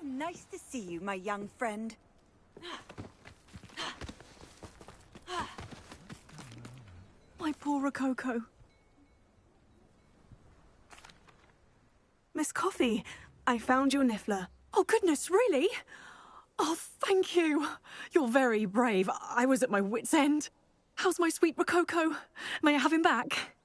nice to see you, my young friend. My poor Rococo. Miss Coffee, I found your niffler. Oh, goodness, really? Oh, thank you. You're very brave. I was at my wit's end. How's my sweet Rococo? May I have him back?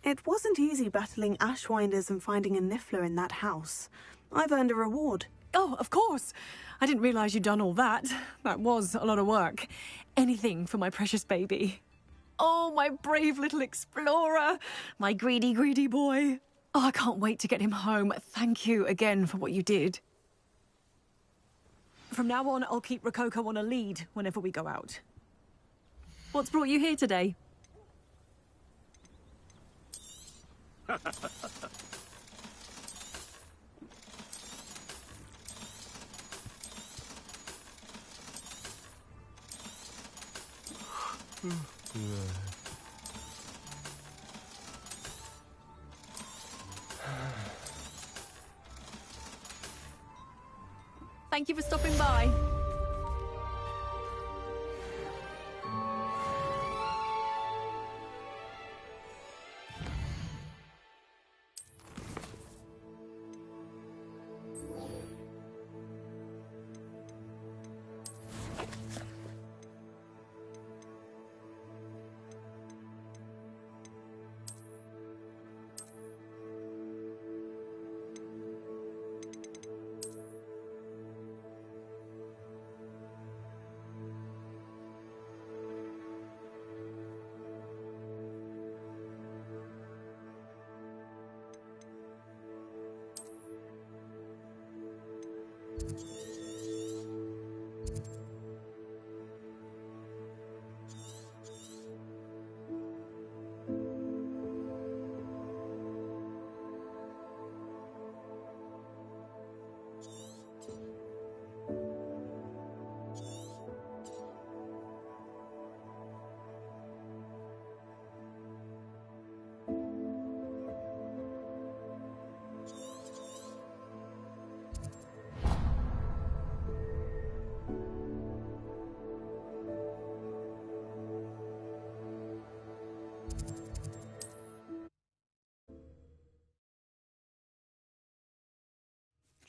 It wasn't easy battling Ashwinders and finding a niffler in that house. I've earned a reward. Oh, of course. I didn't realise you'd done all that. That was a lot of work. Anything for my precious baby. Oh, my brave little explorer. My greedy, greedy boy. Oh, I can't wait to get him home. Thank you again for what you did. From now on, I'll keep Rococo on a lead whenever we go out. What's brought you here today? Thank you for stopping by.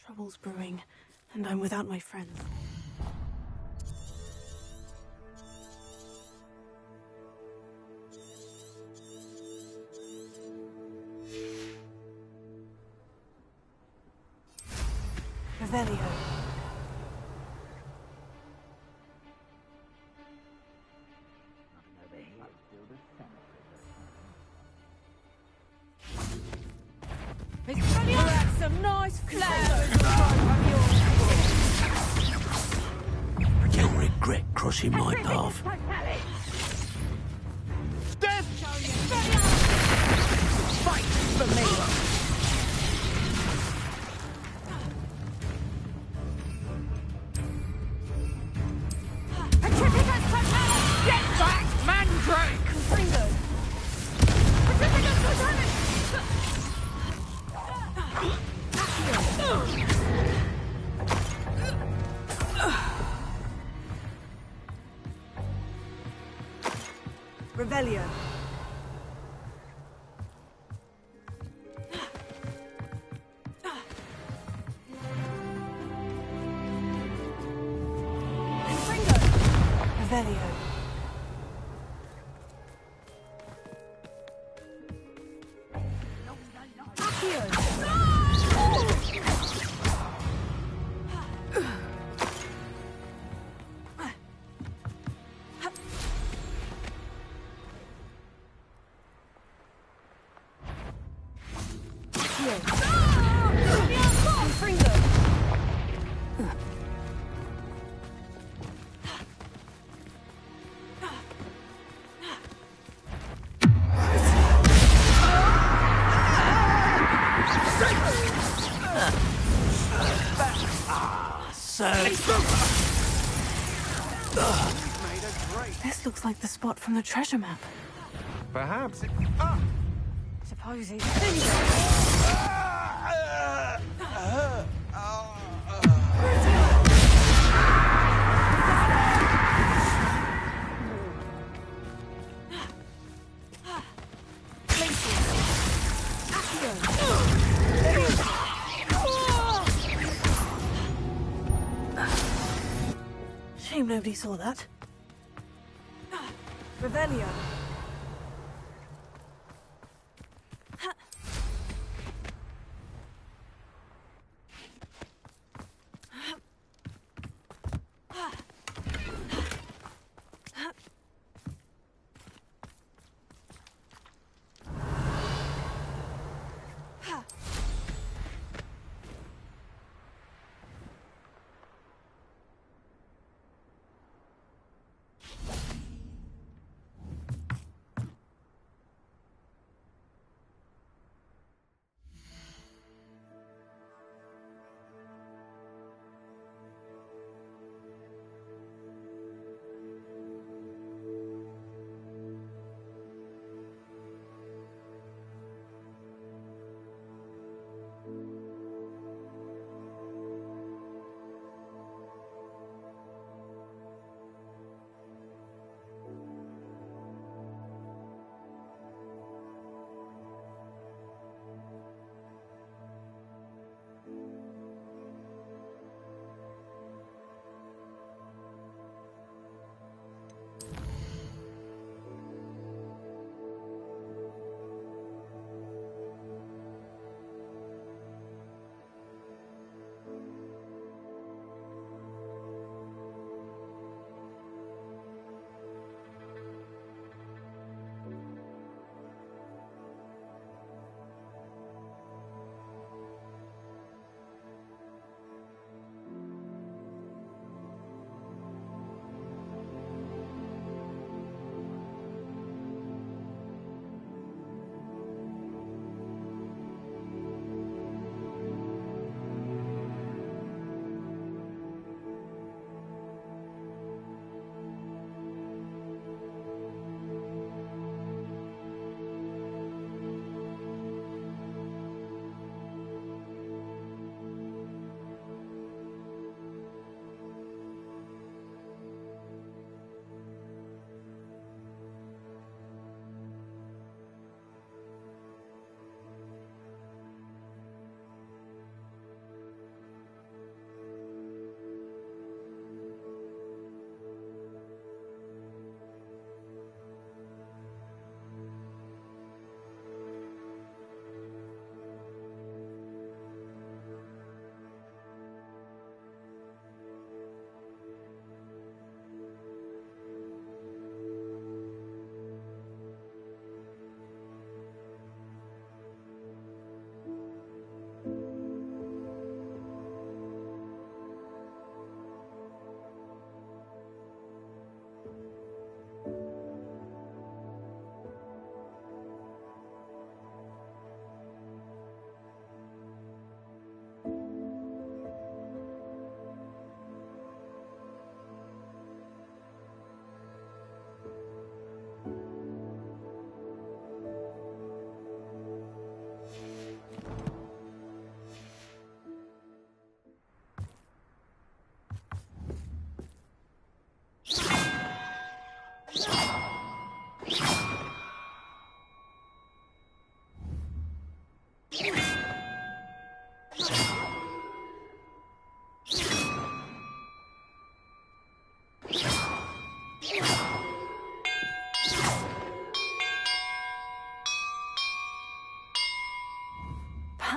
Trouble's brewing, and I'm without my friends. Revelio. That's some nice flowers. You'll regret crossing my path. Death! Fight for me! Get back, Mandrake! Revelio. Revelio. This looks like the spot from the treasure map. Perhaps it... Suppose he's finished. Shame nobody saw that. Revelio.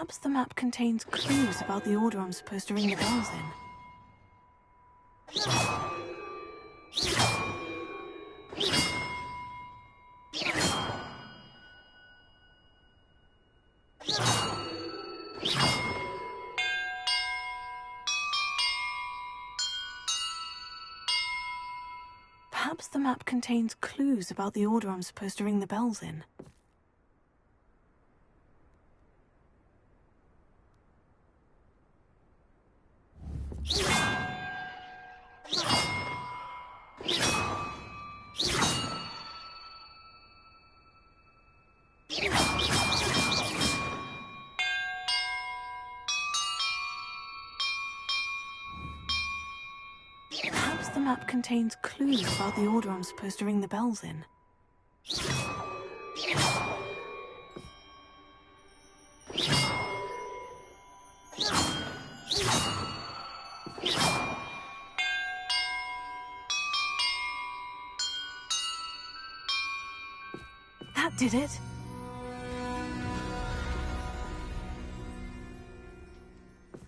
Perhaps the map contains clues about the order I'm supposed to ring the bells in. Perhaps the map contains clues about the order I'm supposed to ring the bells in. map contains clues about the order I'm supposed to ring the bells in. That did it.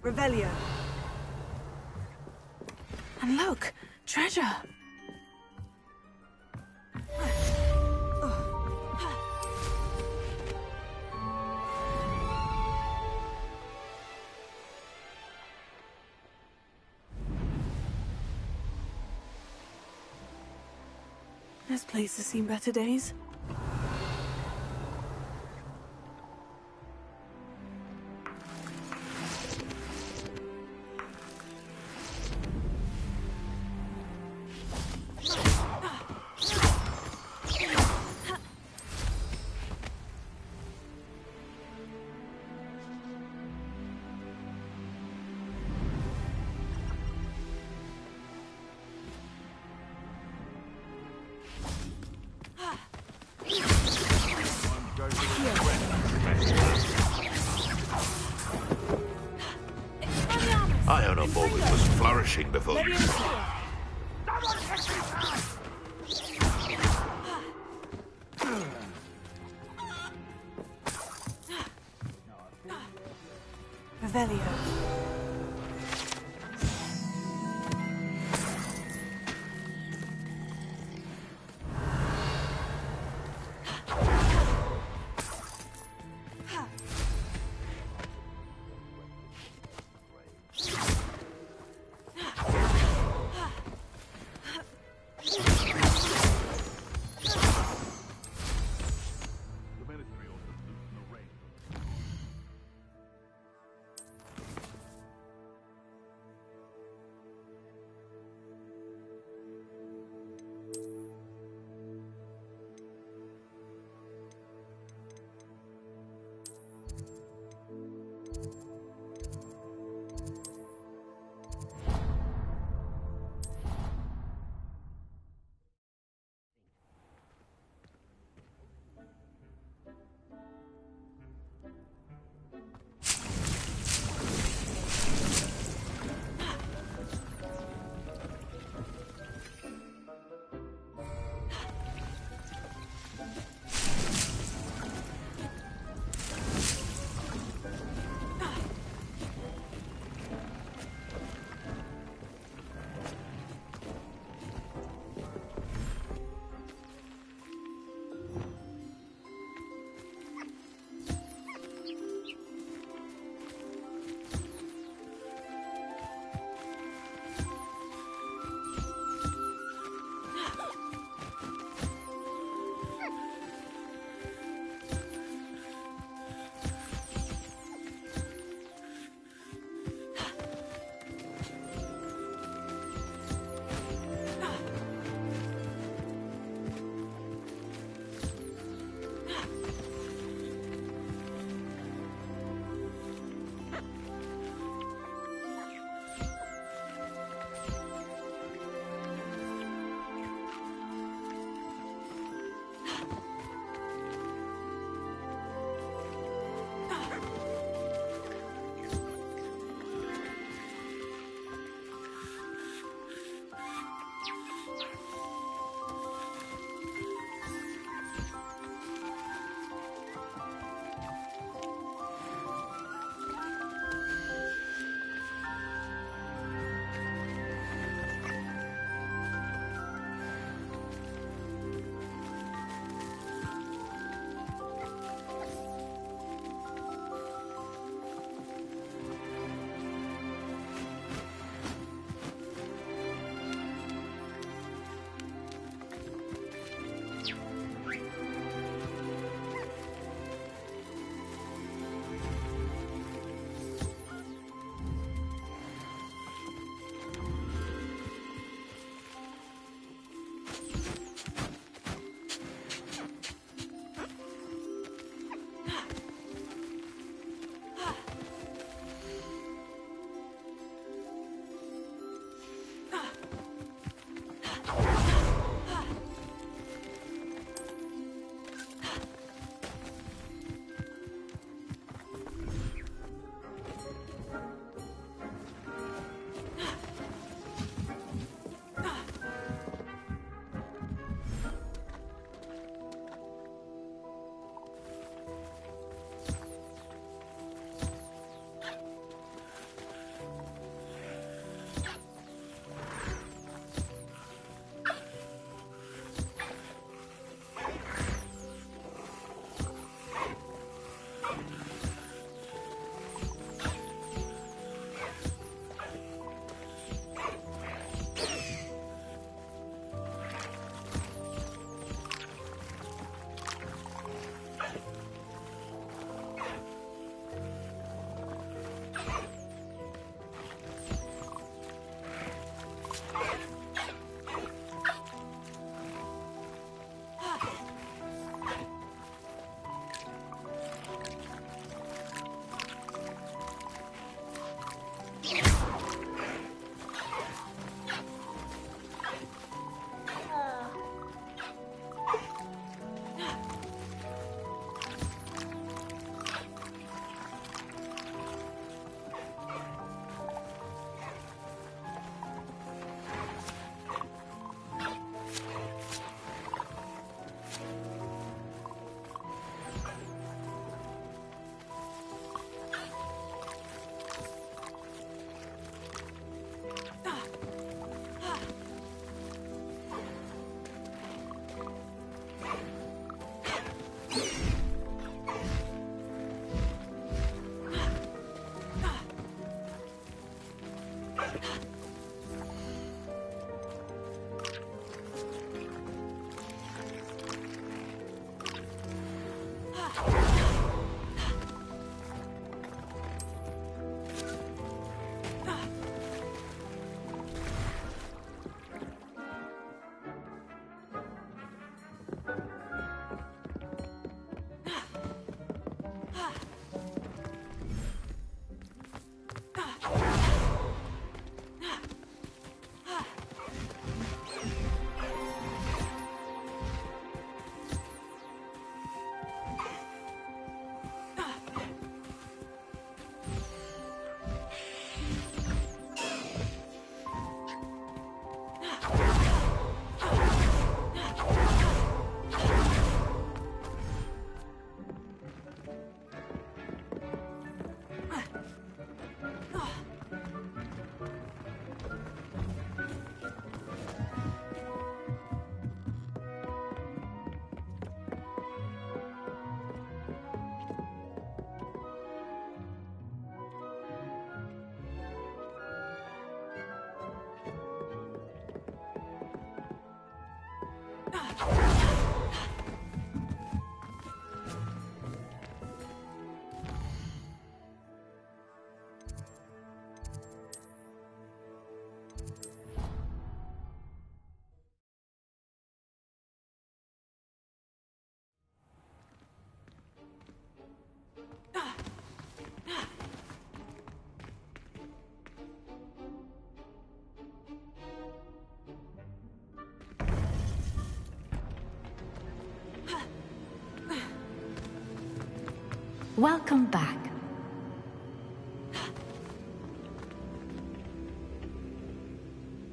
Revelio. And look, treasure. This place has seen better days. Iron Ball was flourishing before you. Revelio. Welcome back.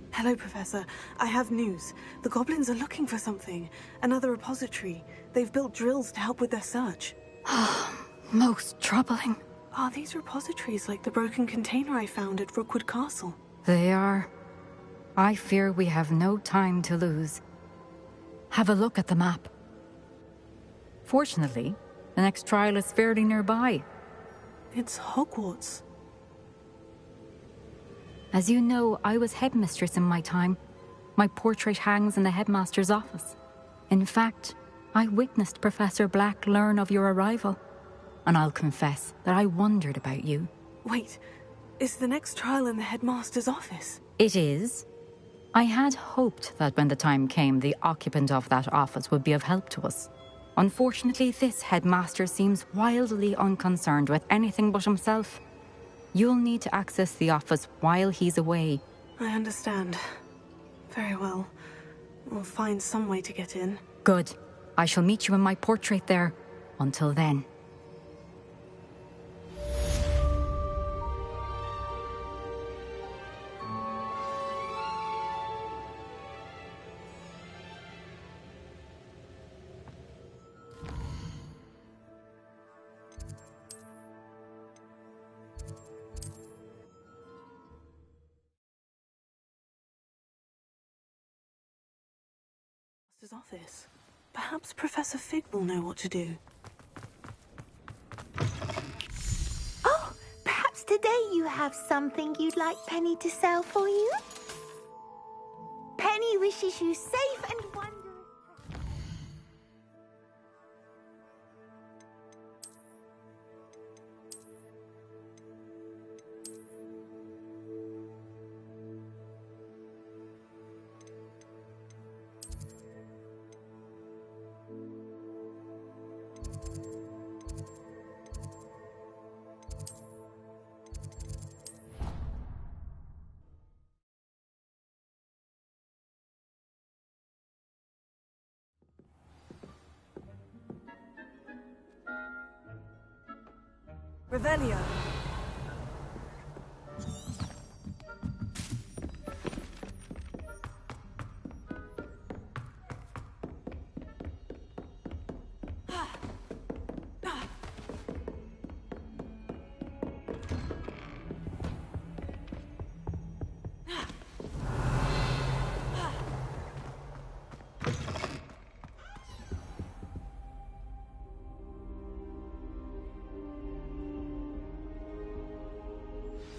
Hello, Professor. I have news. The goblins are looking for something. Another repository. They've built drills to help with their search. Most troubling. Are these repositories like the broken container I found at Rookwood Castle? They are. I fear we have no time to lose. Have a look at the map. Fortunately, the next trial is fairly nearby. It's Hogwarts. As you know, I was headmistress in my time. My portrait hangs in the headmaster's office. In fact, I witnessed Professor Black learn of your arrival. And I'll confess that I wondered about you. Wait, is the next trial in the headmaster's office? It is. I had hoped that when the time came, the occupant of that office would be of help to us. Unfortunately, this headmaster seems wildly unconcerned with anything but himself. You'll need to access the office while he's away. I understand. Very well. We'll find some way to get in. Good. I shall meet you in my portrait there. Until then. Office. Perhaps Professor Fig will know what to do. Oh, perhaps today you have something you'd like Penny to sell for you? Penny wishes you safe and wondrous. Revelio.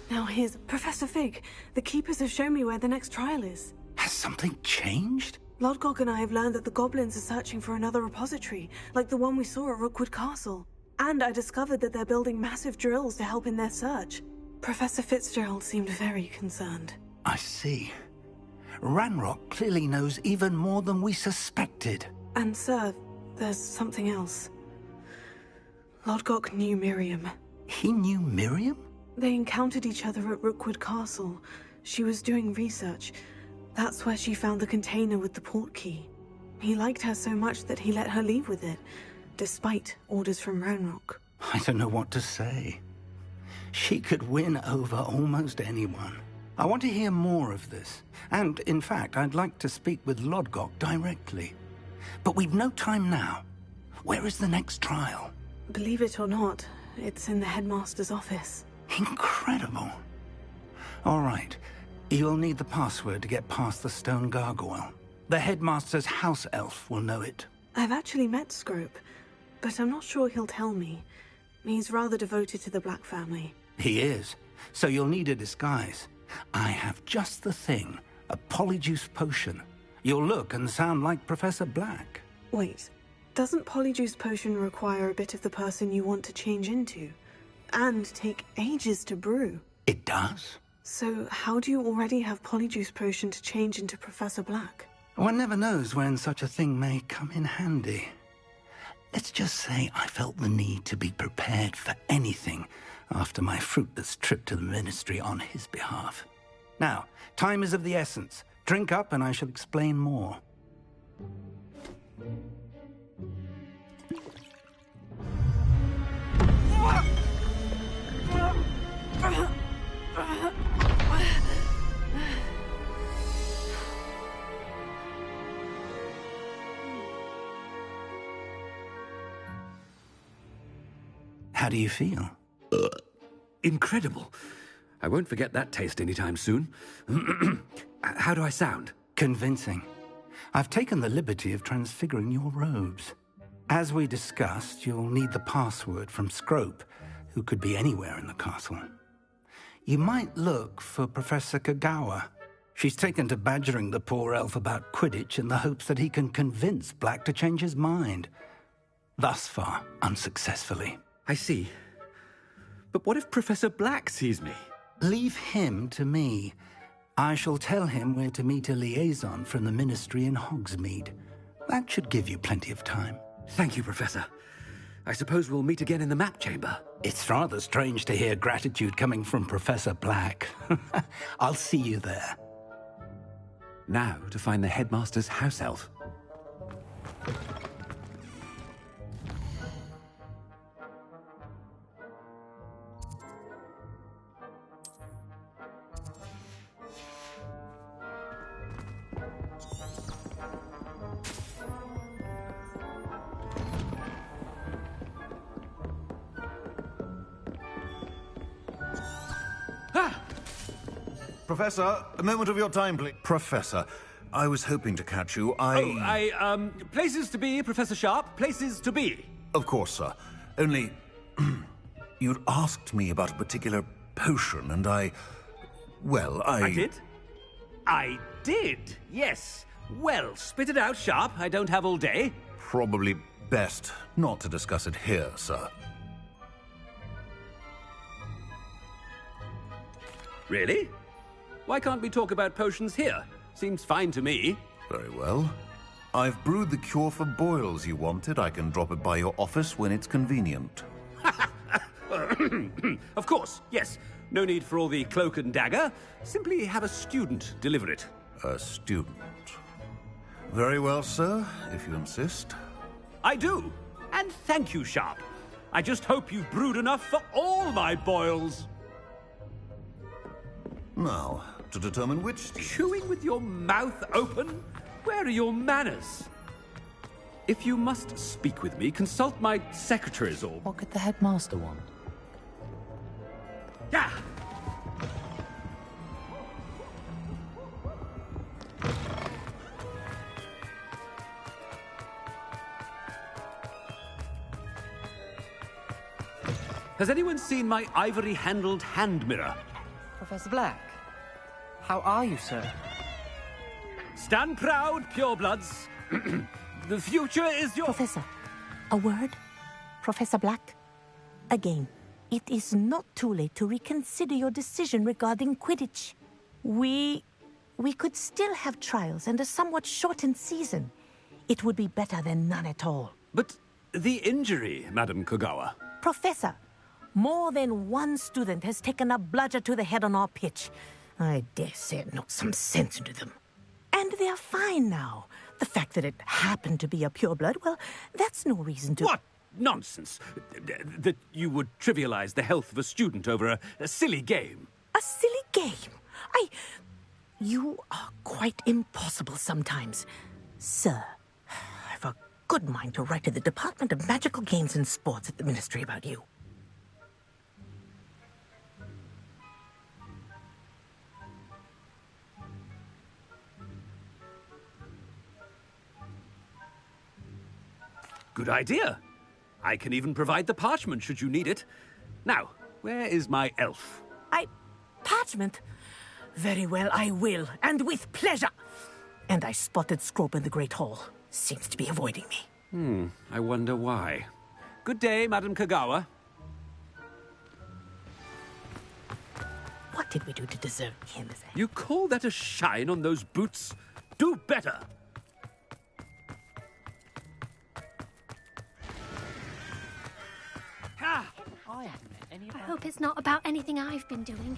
Now here's Professor Fig. The Keepers have shown me where the next trial is. Has something changed? Lodgok and I have learned that the goblins are searching for another repository, like the one we saw at Rookwood Castle. And I discovered that they're building massive drills to help in their search. Professor Fitzgerald seemed very concerned. I see. Ranrock clearly knows even more than we suspected. And sir, there's something else. Lodgok knew Miriam. He knew Miriam? They encountered each other at Rookwood Castle. She was doing research. That's where she found the container with the port key. He liked her so much that he let her leave with it, despite orders from Ranrock. I don't know what to say. She could win over almost anyone. I want to hear more of this. And, in fact, I'd like to speak with Lodgok directly. But we've no time now. Where is the next trial? Believe it or not, it's in the headmaster's office. Incredible. All right. You'll need the password to get past the stone gargoyle. The headmaster's house elf will know it. I've actually met Scrope, but I'm not sure he'll tell me. He's rather devoted to the Black family. He is. So you'll need a disguise. I have just the thing. A polyjuice potion. You'll look and sound like Professor Black. Wait. Doesn't polyjuice potion require a bit of the person you want to change into? And take ages to brew. It does? So how do you already have polyjuice potion to change into Professor Black? One never knows when such a thing may come in handy. Let's just say I felt the need to be prepared for anything after my fruitless trip to the Ministry on his behalf. Now, time is of the essence. Drink up and I shall explain more. How do you feel? Incredible. I won't forget that taste anytime soon. How do I sound? Convincing. I've taken the liberty of transfiguring your robes. As we discussed, you'll need the password from Scrope, who could be anywhere in the castle. You might look for Professor Kagawa. She's taken to badgering the poor elf about Quidditch in the hopes that he can convince Black to change his mind. Thus far, unsuccessfully. I see. But what if Professor Black sees me? Leave him to me. I shall tell him where to meet a liaison from the Ministry in Hogsmeade. That should give you plenty of time. Thank you, Professor. I suppose we'll meet again in the map chamber. It's rather strange to hear gratitude coming from Professor Black. I'll see you there. Now to find the headmaster's house elf. Professor, a moment of your time, please. Professor, I was hoping to catch you. Places to be, Professor Sharp. Places to be. Of course, sir. Only, you'd asked me about a particular potion, and I did? I did, yes. Well, spit it out, Sharp. I don't have all day. Probably best not to discuss it here, sir. Really? Why can't we talk about potions here? Seems fine to me. Very well. I've brewed the cure for boils you wanted. I can drop it by your office when it's convenient. Of course, yes. No need for all the cloak and dagger. Simply have a student deliver it. A student. Very well, sir, if you insist. I do. And thank you, Sharp. I just hope you've brewed enough for all my boils. Now, to determine which... Chewing with your mouth open? Where are your manners? If you must speak with me, consult my secretaries or... What could the headmaster want? Yeah! Has anyone seen my ivory-handled hand mirror? Professor Black, how are you, sir? Stand proud, purebloods. The future is your... Professor, a word? Professor Black? Again, it is not too late to reconsider your decision regarding Quidditch. We could still have trials and a somewhat shortened season. It would be better than none at all. But the injury, Madam Kagawa. Professor, more than one student has taken a bludger to the head on our pitch. I dare say it knocked some sense into them. And they're fine now. The fact that it happened to be a pureblood, well, that's no reason to... What nonsense! That you would trivialize the health of a student over a silly game. A silly game? You are quite impossible sometimes. Sir, I've a good mind to write to the Department of Magical Games and Sports at the Ministry about you. Good idea. I can even provide the parchment should you need it. Now, where is my elf? Parchment? Very well, I will, and with pleasure. And I spotted Scrope in the Great Hall. Seems to be avoiding me. I wonder why. Good day, Madam Kagawa. What did we do to deserve him as a... You call that a shine on those boots? Do better! I hope it's not about anything I've been doing.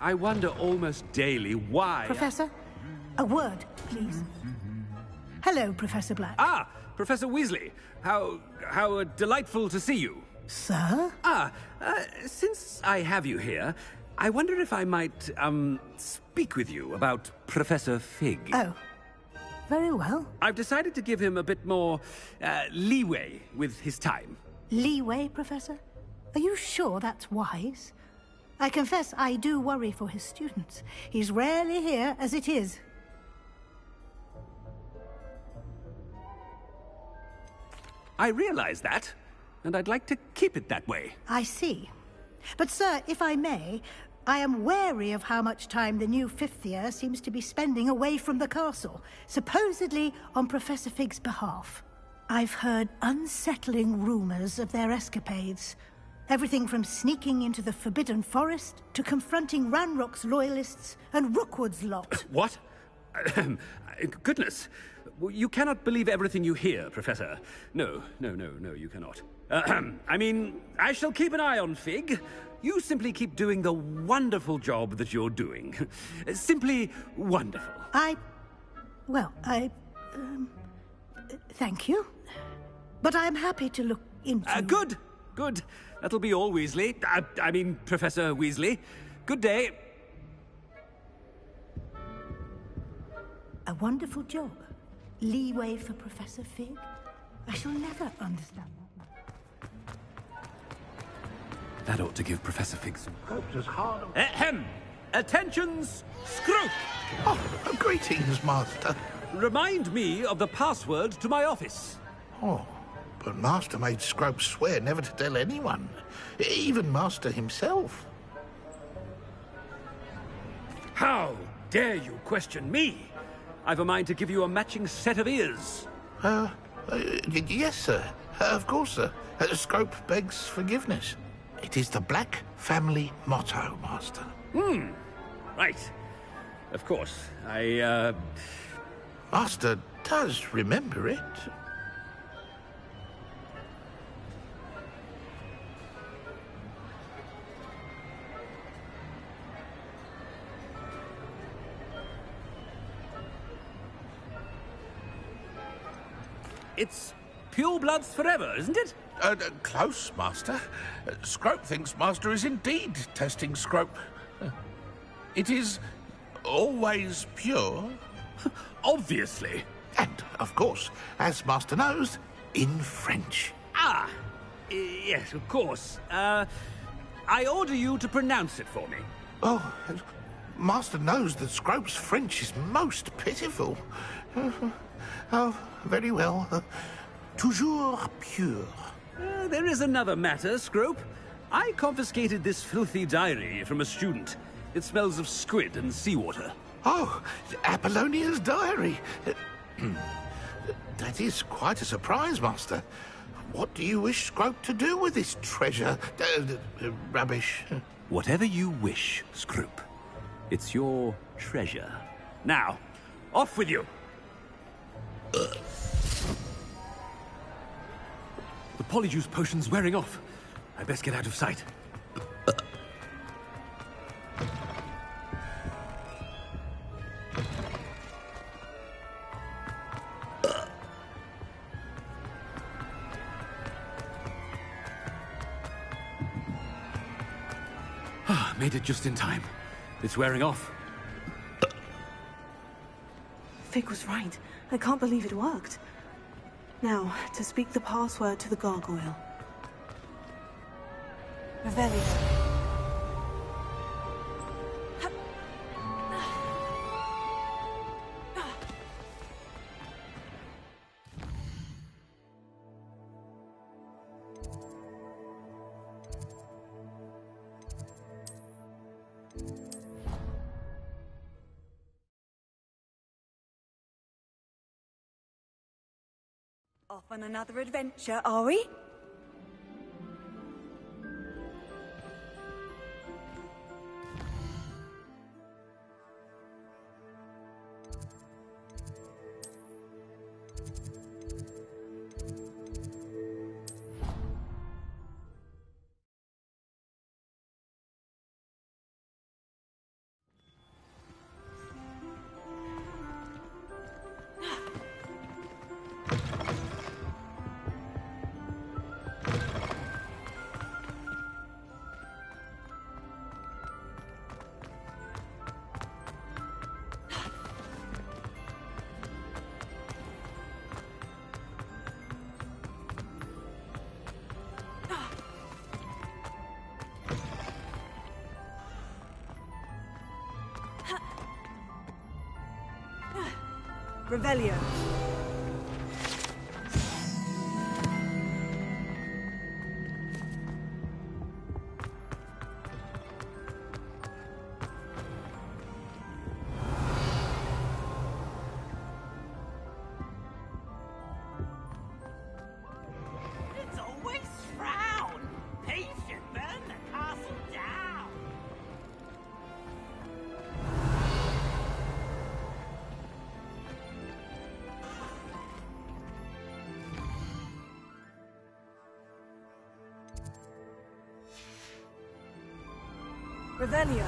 I wonder almost daily why... Professor, A word, please. Hello, Professor Black. Ah, Professor Weasley. How delightful to see you. Sir? Since I have you here, I wonder if I might, speak with you about Professor Fig. Oh, very well. I've decided to give him a bit more, leeway with his time. Leeway, Professor? Are you sure that's wise? I confess I do worry for his students. He's rarely here as it is. I realize that, and I'd like to keep it that way. I see. But, sir, if I may, I am wary of how much time the new fifth year seems to be spending away from the castle, supposedly on Professor Fig's behalf. I've heard unsettling rumors of their escapades. Everything from sneaking into the Forbidden Forest to confronting Ranrock's loyalists and Rookwood's lot. What? Goodness. You cannot believe everything you hear, Professor. No, you cannot. I mean, I shall keep an eye on Fig. You simply keep doing the wonderful job that you're doing. Simply wonderful. Thank you. But I'm happy to look into... Good. That'll be all, Weasley. I mean, Professor Weasley. Good day. A wonderful job. Leeway for Professor Fig? I shall never understand that. That ought to give Professor Fig some... Ahem! Attentions, Scrope! Oh, greetings, Master. Remind me of the password to my office. Oh, but Master made Scrope swear never to tell anyone, even Master himself. How dare you question me? I've a mind to give you a matching set of ears. Yes, sir. Of course, sir. Scrope begs forgiveness. It is the Black family motto, Master. Right. Of course. Master does remember it. It's pure bloods forever, isn't it? Close, Master. Scrope thinks Master is indeed testing Scrope. It is always pure. Obviously. And, of course, as Master knows, in French. Yes, of course. I order you to pronounce it for me. Oh, Master knows that Scrope's French is most pitiful. Oh, very well. Toujours pure. There is another matter, Scrope. I confiscated this filthy diary from a student. It smells of squid and seawater. Oh, Apollonia's diary. That is quite a surprise, Master. What do you wish Scrope to do with this treasure? Rubbish. Whatever you wish, Scrope. It's your treasure. Now, off with you. The polyjuice potion's wearing off. I best get out of sight. Made it just in time. It's wearing off. Fig was right. I can't believe it worked. Now, to speak the password to the gargoyle. Revelio. Off on another adventure, are we? Revelio. It's always frown. Patient, burn the castle down. Revelio.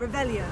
Revelio.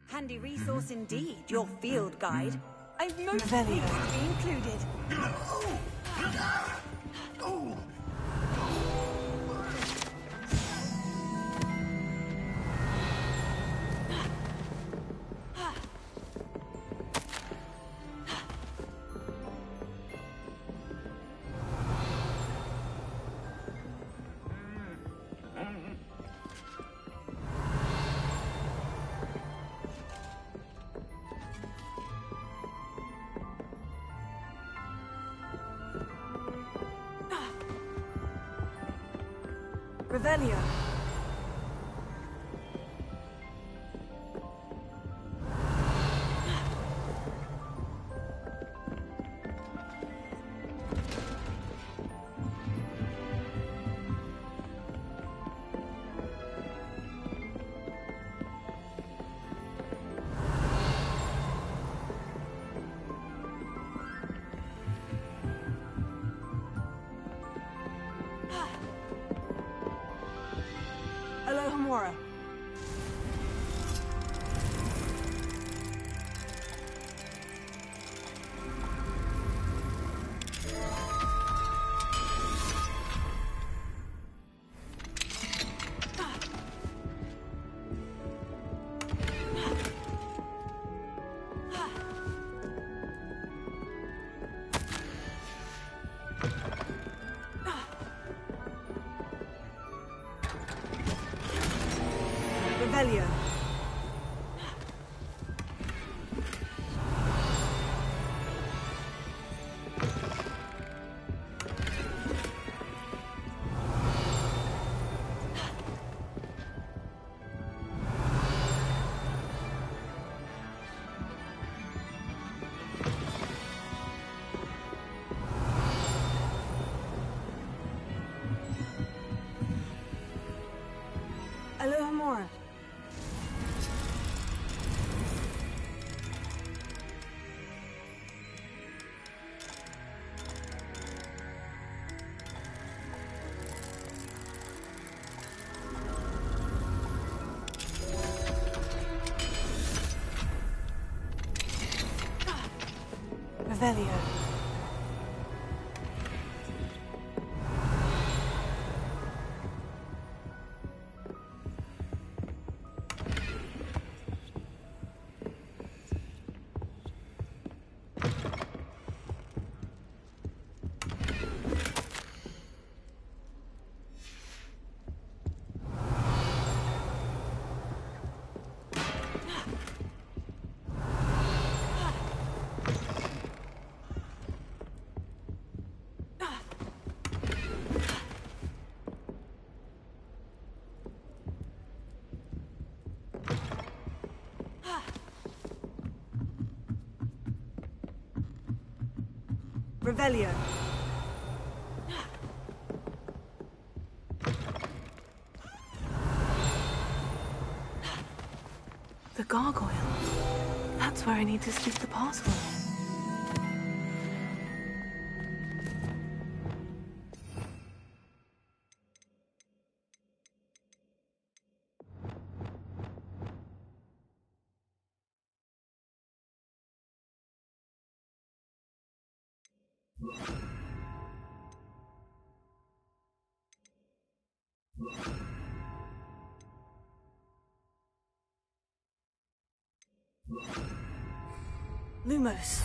Handy resource indeed, your field guide. I've most Revelio. to be included. Revelio. Alohomora. Revelio. Alohomora. Revelio. Revelio. The gargoyle. That's where I need to stick the password. Lumos.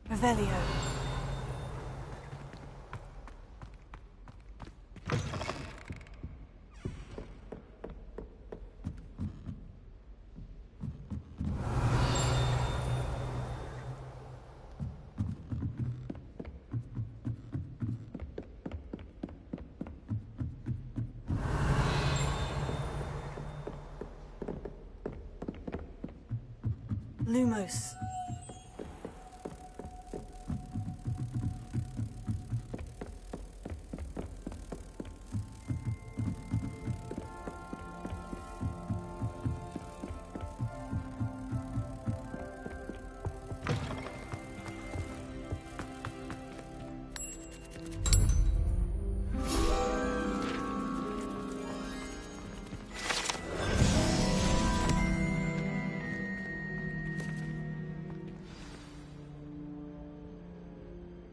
Revelio. Lumos.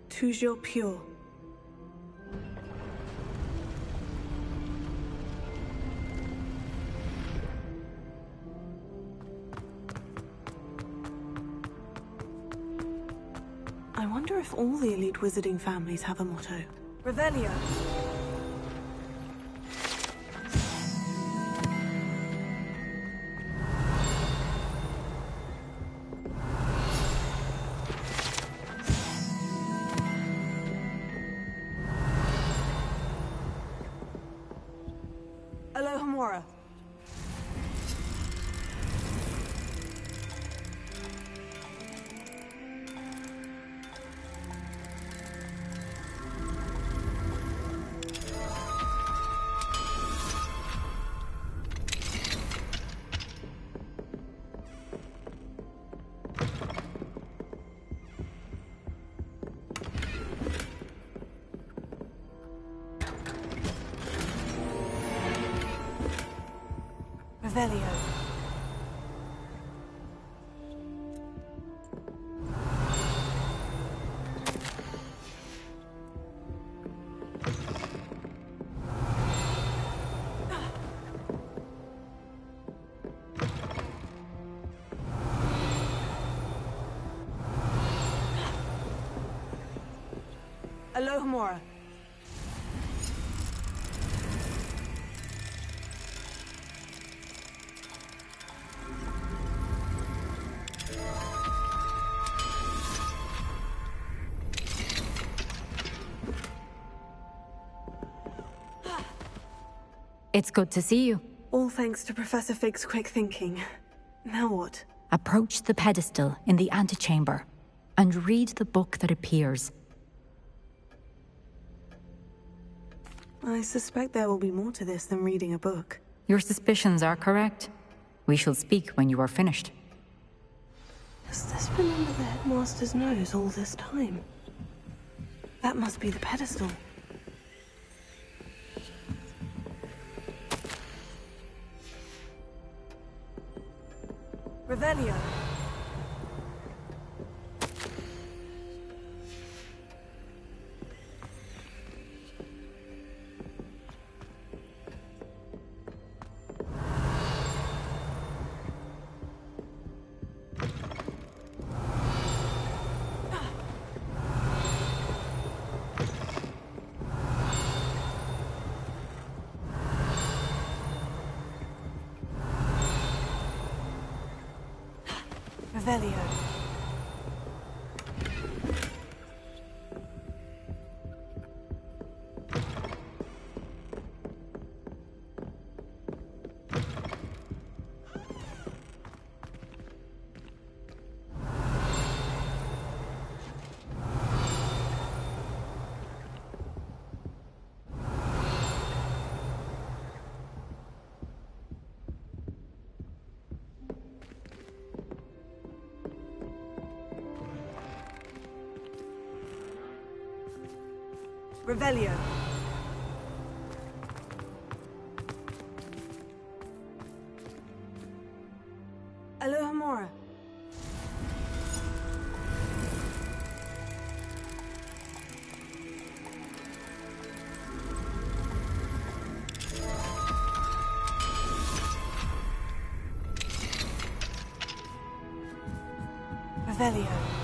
Toujours pure. I wonder if all the elite wizarding families have a motto. Revelio. Alohomora. Revelio. Alohomora. It's good to see you. All thanks to Professor Fig's quick thinking. Now what? Approach the pedestal in the antechamber and read the book that appears. I suspect there will be more to this than reading a book. Your suspicions are correct. We shall speak when you are finished. Has this been under the headmaster's nose all this time? That must be the pedestal. Revelio. Revelio. Revelio. Alohomora. Revelio.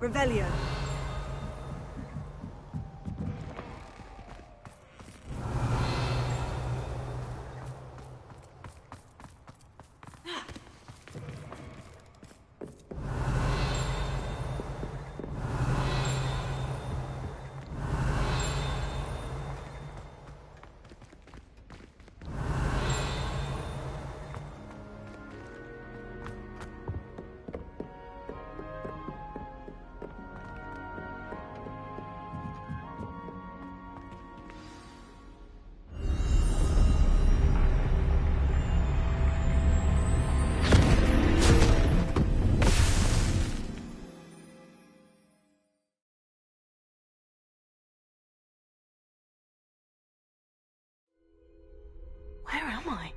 Revelio. Where am I?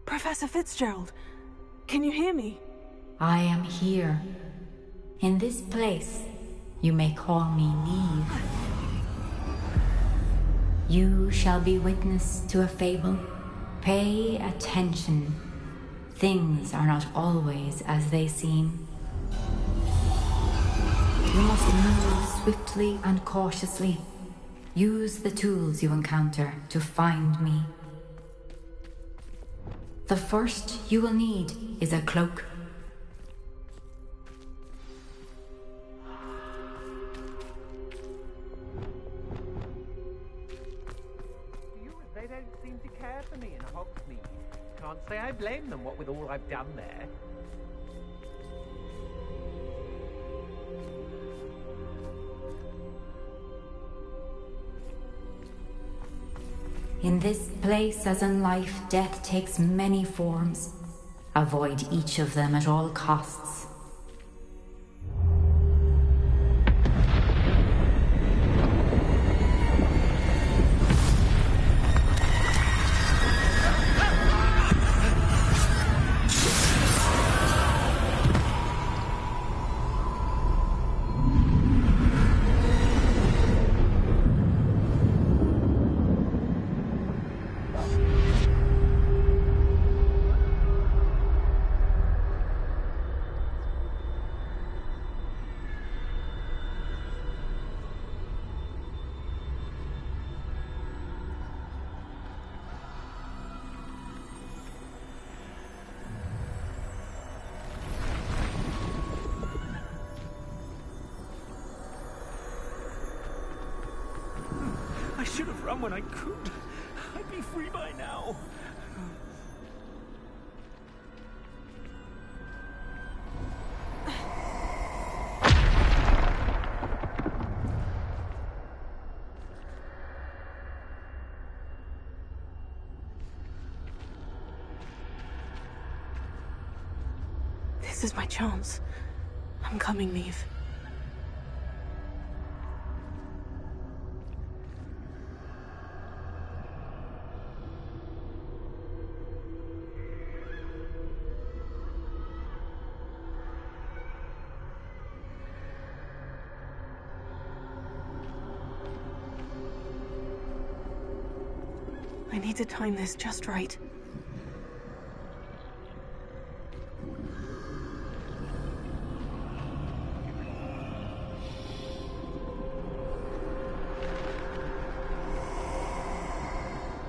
Professor Fitzgerald, can you hear me? I am here. In this place, you may call me Neve. You shall be witness to a fable. Pay attention. Things are not always as they seem. You must move swiftly and cautiously. Use the tools you encounter to find me. The first you will need is a cloak. They don't seem to care for me in Hogsmeade. Can't say I blame them, what with all I've done there. In this place, as in life, death takes many forms. Avoid each of them at all costs. I should have run when I could. I'd be free by now. This is my chance. I'm coming, Neve. I need to time this just right.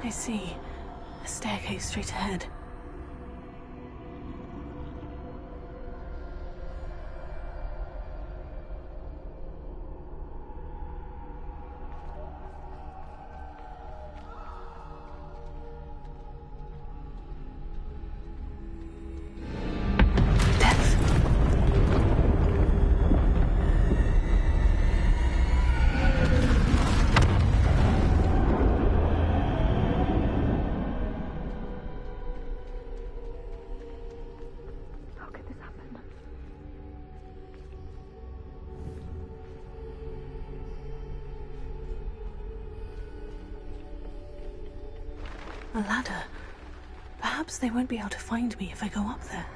I see. A staircase straight ahead. A ladder. Perhaps they won't be able to find me if I go up there.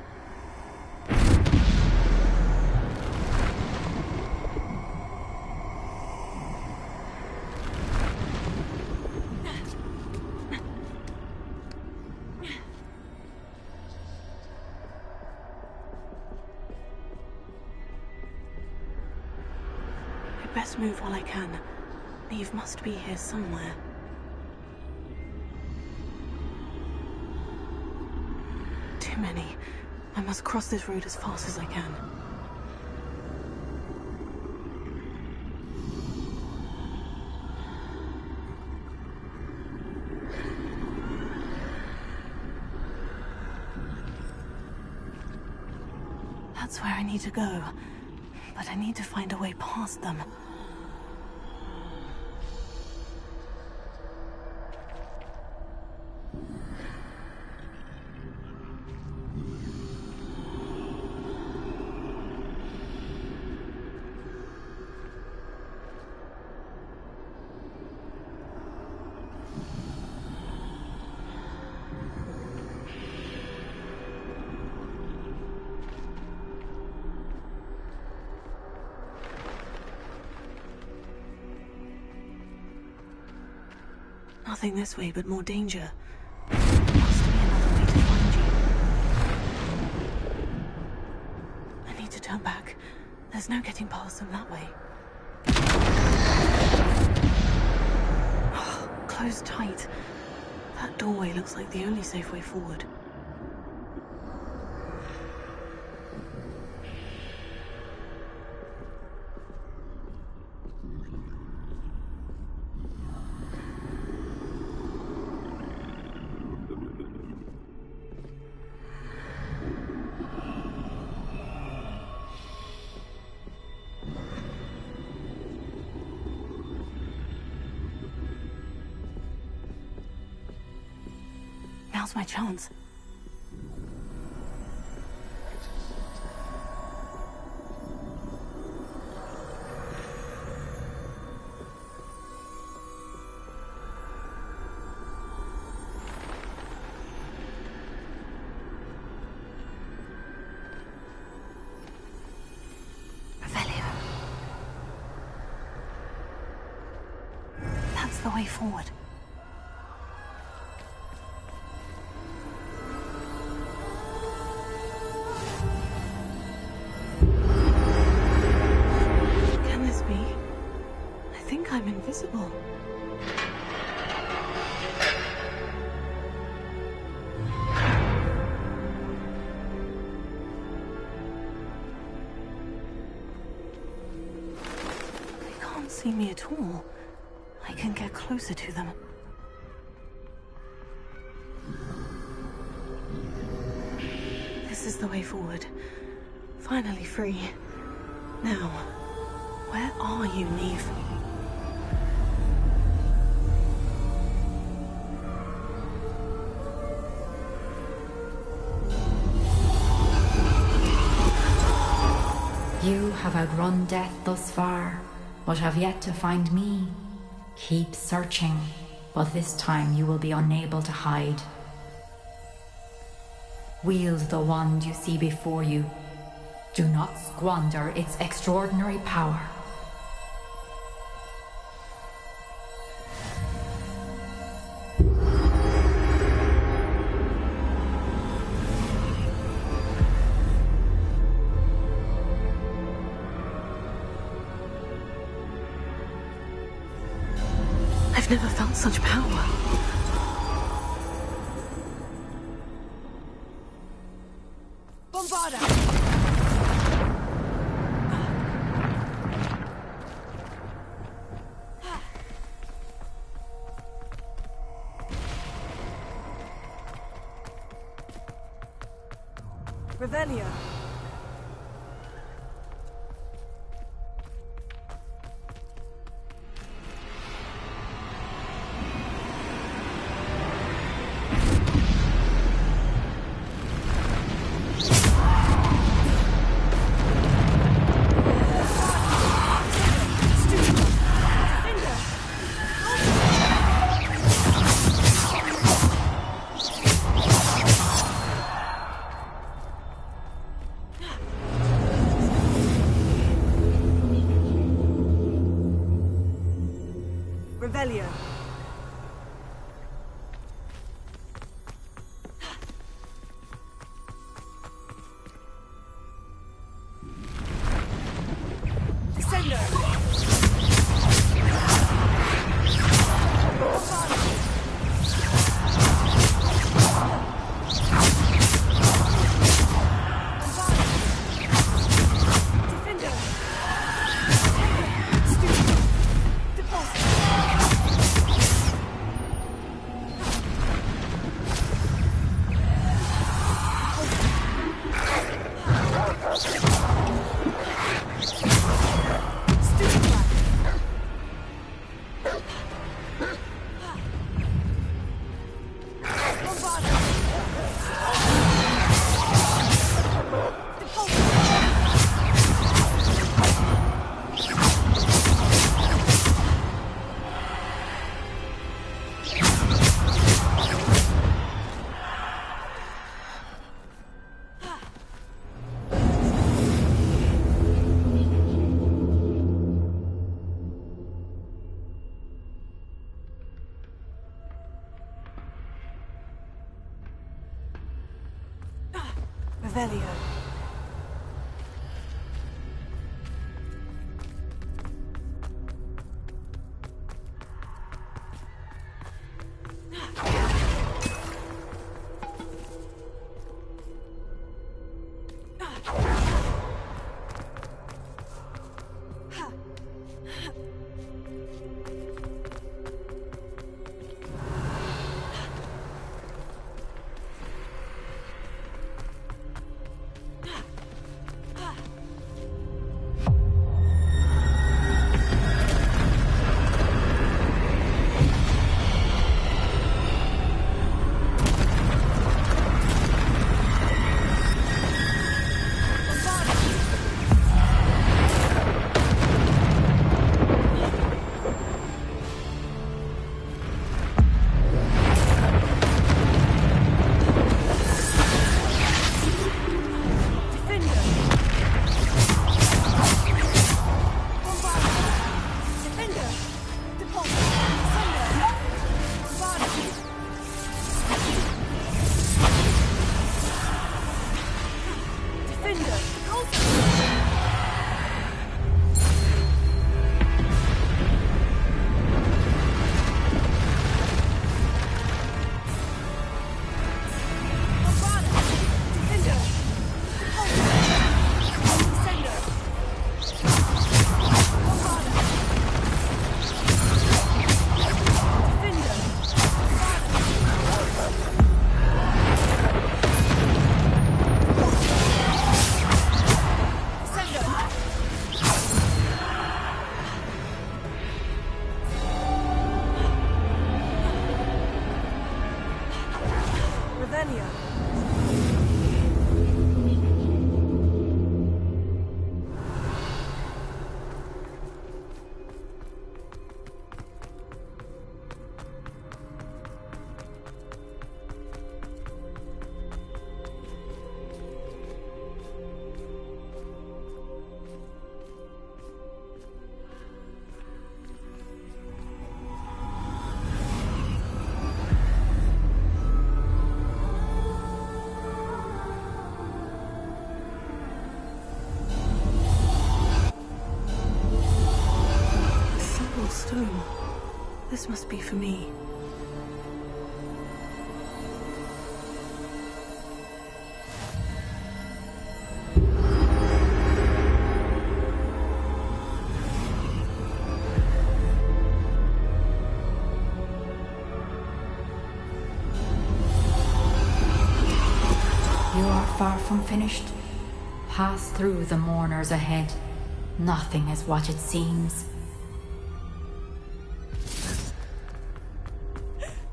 I'd best move while I can. Neve must be here somewhere. Too many. I must cross this road as fast as I can. That's where I need to go. But I need to find a way past them. Nothing this way, but more danger. There must be another way to find you. I need to turn back. There's no getting past them that way. Oh, closed tight. That doorway looks like the only safe way forward. Now's my chance. That's the way forward. I'm invisible. They can't see me at all. I can get closer to them. This is the way forward. Finally free. Now, where are you, Neve? You have outrun death thus far, but have yet to find me. Keep searching, but this time you will be unable to hide. Wield the wand you see before you. Do not squander its extraordinary power. I've never felt such power. Bombarda! Revelio. Revelio. Revelio. millennia. Stone. This must be for me. You are far from finished. Pass through the mourners ahead. Nothing is what it seems.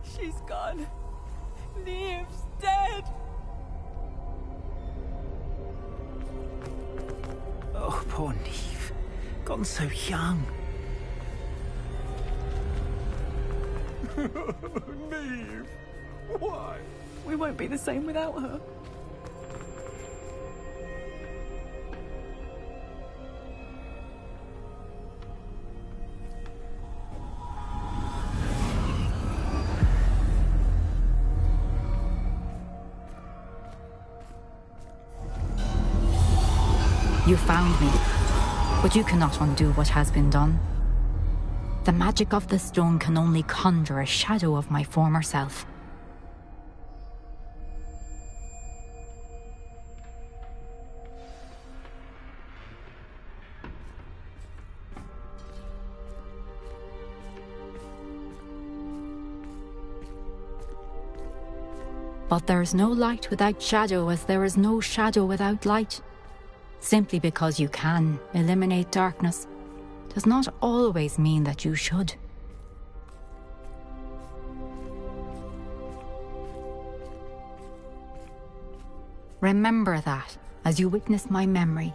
She's gone. Neve's dead. Oh, poor Neve. Gone so young. Neve. Why? We won't be the same without her. You found me, but you cannot undo what has been done. The magic of the stone can only conjure a shadow of my former self. But there is no light without shadow, as there is no shadow without light. Simply because you can eliminate darkness does not always mean that you should. Remember that as you witness my memory.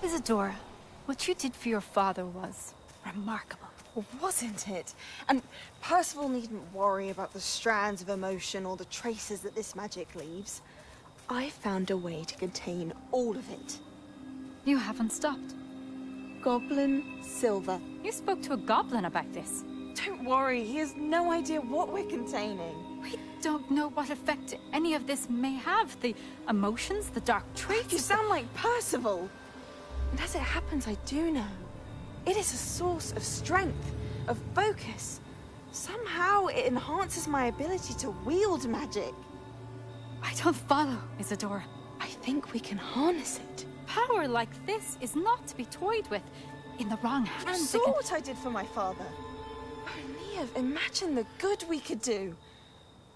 Isadora, what you did for your father was remarkable. Well, wasn't it? And Percival needn't worry about the strands of emotion or the traces that this magic leaves. I found a way to contain all of it. You haven't stopped. Goblin Silver. You spoke to a goblin about this. Don't worry, he has no idea what we're containing. We don't know what effect any of this may have. The emotions, the dark traits. You sound like Percival. And as it happens, I do know. It is a source of strength, of focus. Somehow it enhances my ability to wield magic. I don't follow, Isadora. I think we can harness it. Power like this is not to be toyed with. In the wrong hands. You saw what I did for my father. Oh, Neve, imagine the good we could do.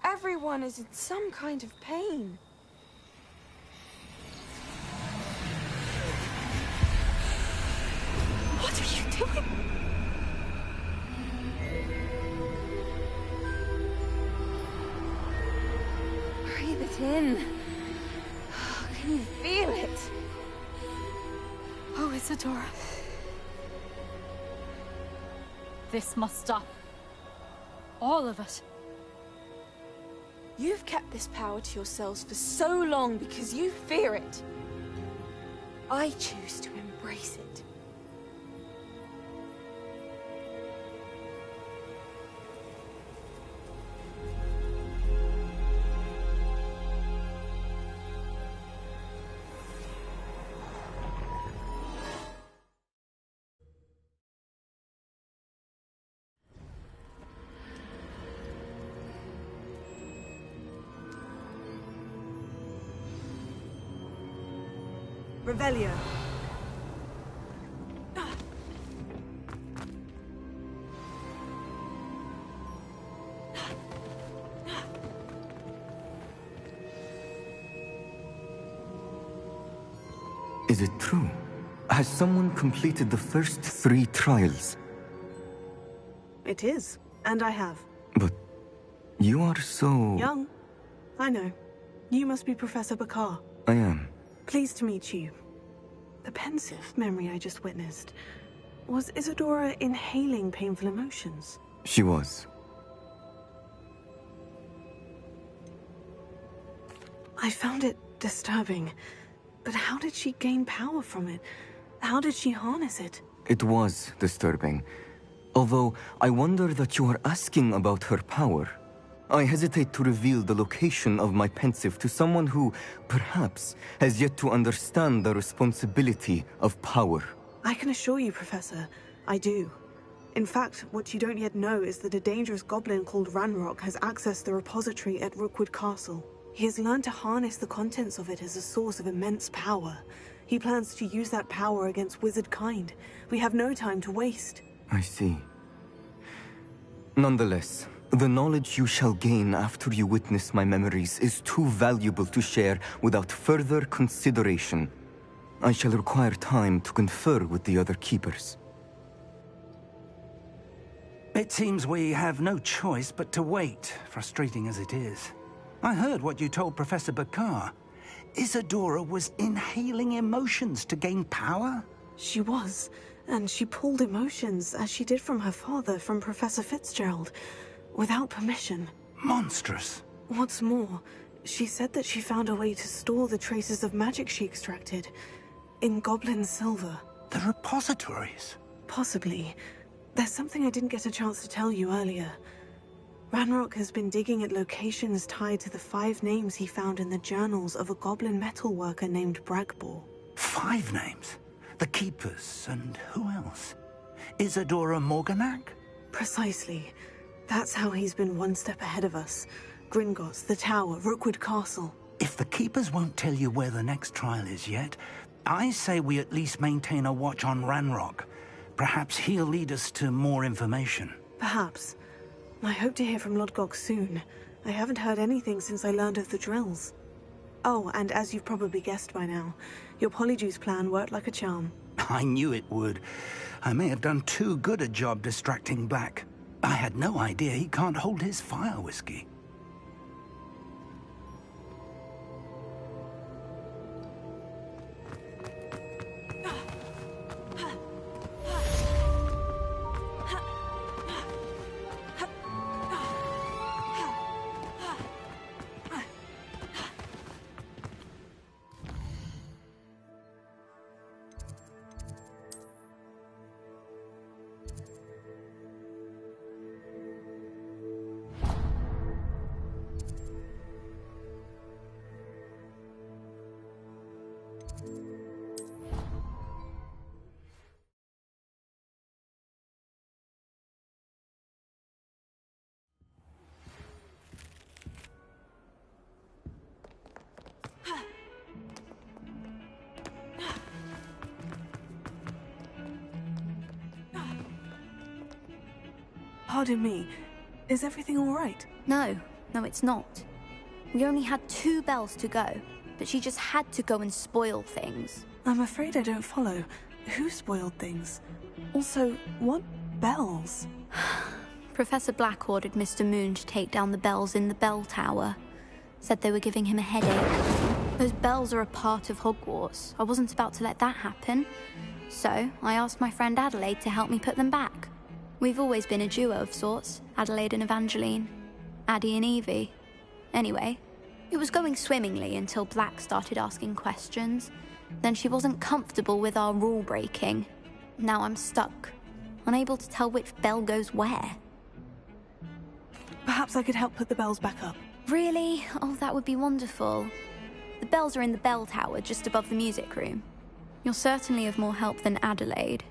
Everyone is in some kind of pain. What are you doing? Breathe it in. Can you feel it? Oh, Isadora. This must stop. All of it. You've kept this power to yourselves for so long because you fear it. I choose to embrace it. Revelio. Is it true? Has someone completed the first 3 trials? It is, and I have. But you are so... Young. I know. You must be Professor Bakar. I am. Pleased to meet you. The pensive memory I just witnessed. Was Isadora inhaling painful emotions? She was. I found it disturbing. But how did she gain power from it? How did she harness it? It was disturbing. Although, I wonder that you are asking about her power. I hesitate to reveal the location of my pensive to someone who, perhaps, has yet to understand the responsibility of power. I can assure you, Professor, I do. In fact, what you don't yet know is that a dangerous goblin called Ranrock has accessed the repository at Rookwood Castle. He has learned to harness the contents of it as a source of immense power. He plans to use that power against wizard kind. We have no time to waste. I see. Nonetheless, the knowledge you shall gain after you witness my memories is too valuable to share without further consideration. I shall require time to confer with the other keepers. It seems we have no choice but to wait, frustrating as it is. I heard what you told Professor Bakar. Isadora was inhaling emotions to gain power? She was, and she pulled emotions, as she did from her father, from Professor Fitzgerald, without permission. Monstrous. What's more, she said that she found a way to store the traces of magic she extracted in goblin silver. The repositories? Possibly. There's something I didn't get a chance to tell you earlier. Ranrock has been digging at locations tied to the 5 names he found in the journals of a goblin metalworker named Bragbor. 5 names? The Keepers, and who else? Isadora Morganac? Precisely. That's how he's been one step ahead of us. Gringotts, the Tower, Rookwood Castle. If the Keepers won't tell you where the next trial is yet, I say we at least maintain a watch on Ranrock. Perhaps he'll lead us to more information. Perhaps. I hope to hear from Lodgok soon. I haven't heard anything since I learned of the drills. Oh, and as you've probably guessed by now, your Polyjuice plan worked like a charm. I knew it would. I may have done too good a job distracting Black. I had no idea he can't hold his fire whiskey. Pardon me, is everything all right? No, it's not. We only had 2 bells to go, but she just had to go and spoil things. I'm afraid I don't follow. Who spoiled things? Also, what bells? Professor Black ordered Mr. Moon to take down the bells in the bell tower. Said they were giving him a headache. Those bells are a part of Hogwarts. I wasn't about to let that happen. So, I asked my friend Adelaide to help me put them back. We've always been a duo of sorts, Adelaide and Evangeline. Addie and Evie. Anyway, it was going swimmingly until Black started asking questions. Then she wasn't comfortable with our rule breaking. Now I'm stuck, unable to tell which bell goes where. Perhaps I could help put the bells back up. Really? Oh, that would be wonderful. The bells are in the bell tower just above the music room. You're certainly of more help than Adelaide.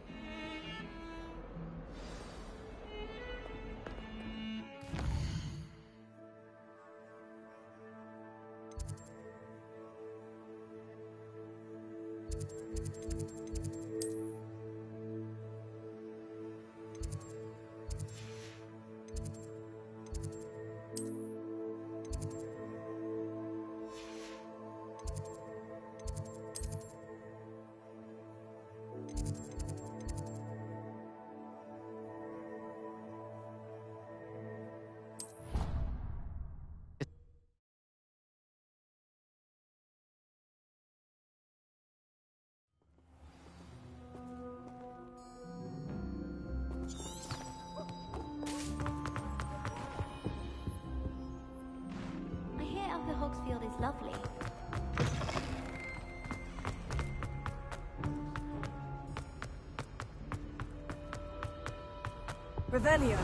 Hogsfield is lovely. Revelio.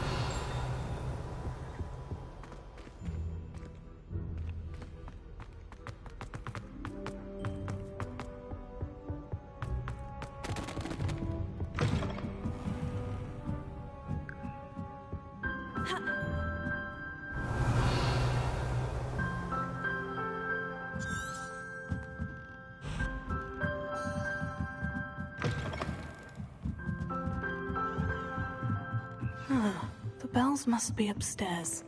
The bells must be upstairs.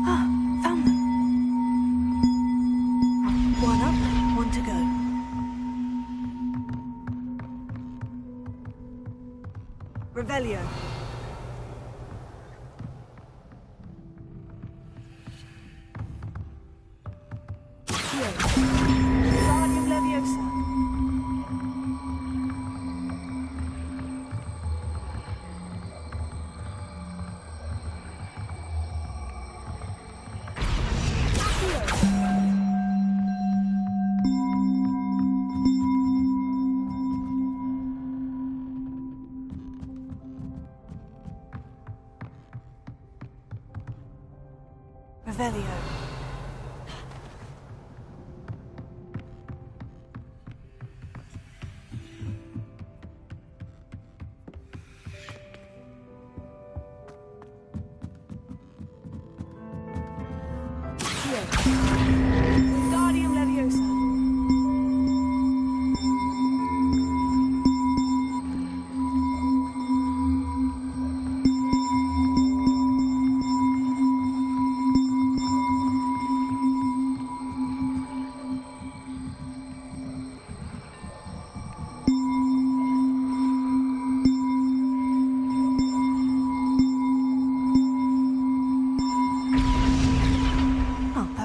Ah, found them. One up, one to go. Revelio. Revelio. Wingardium Leviosa.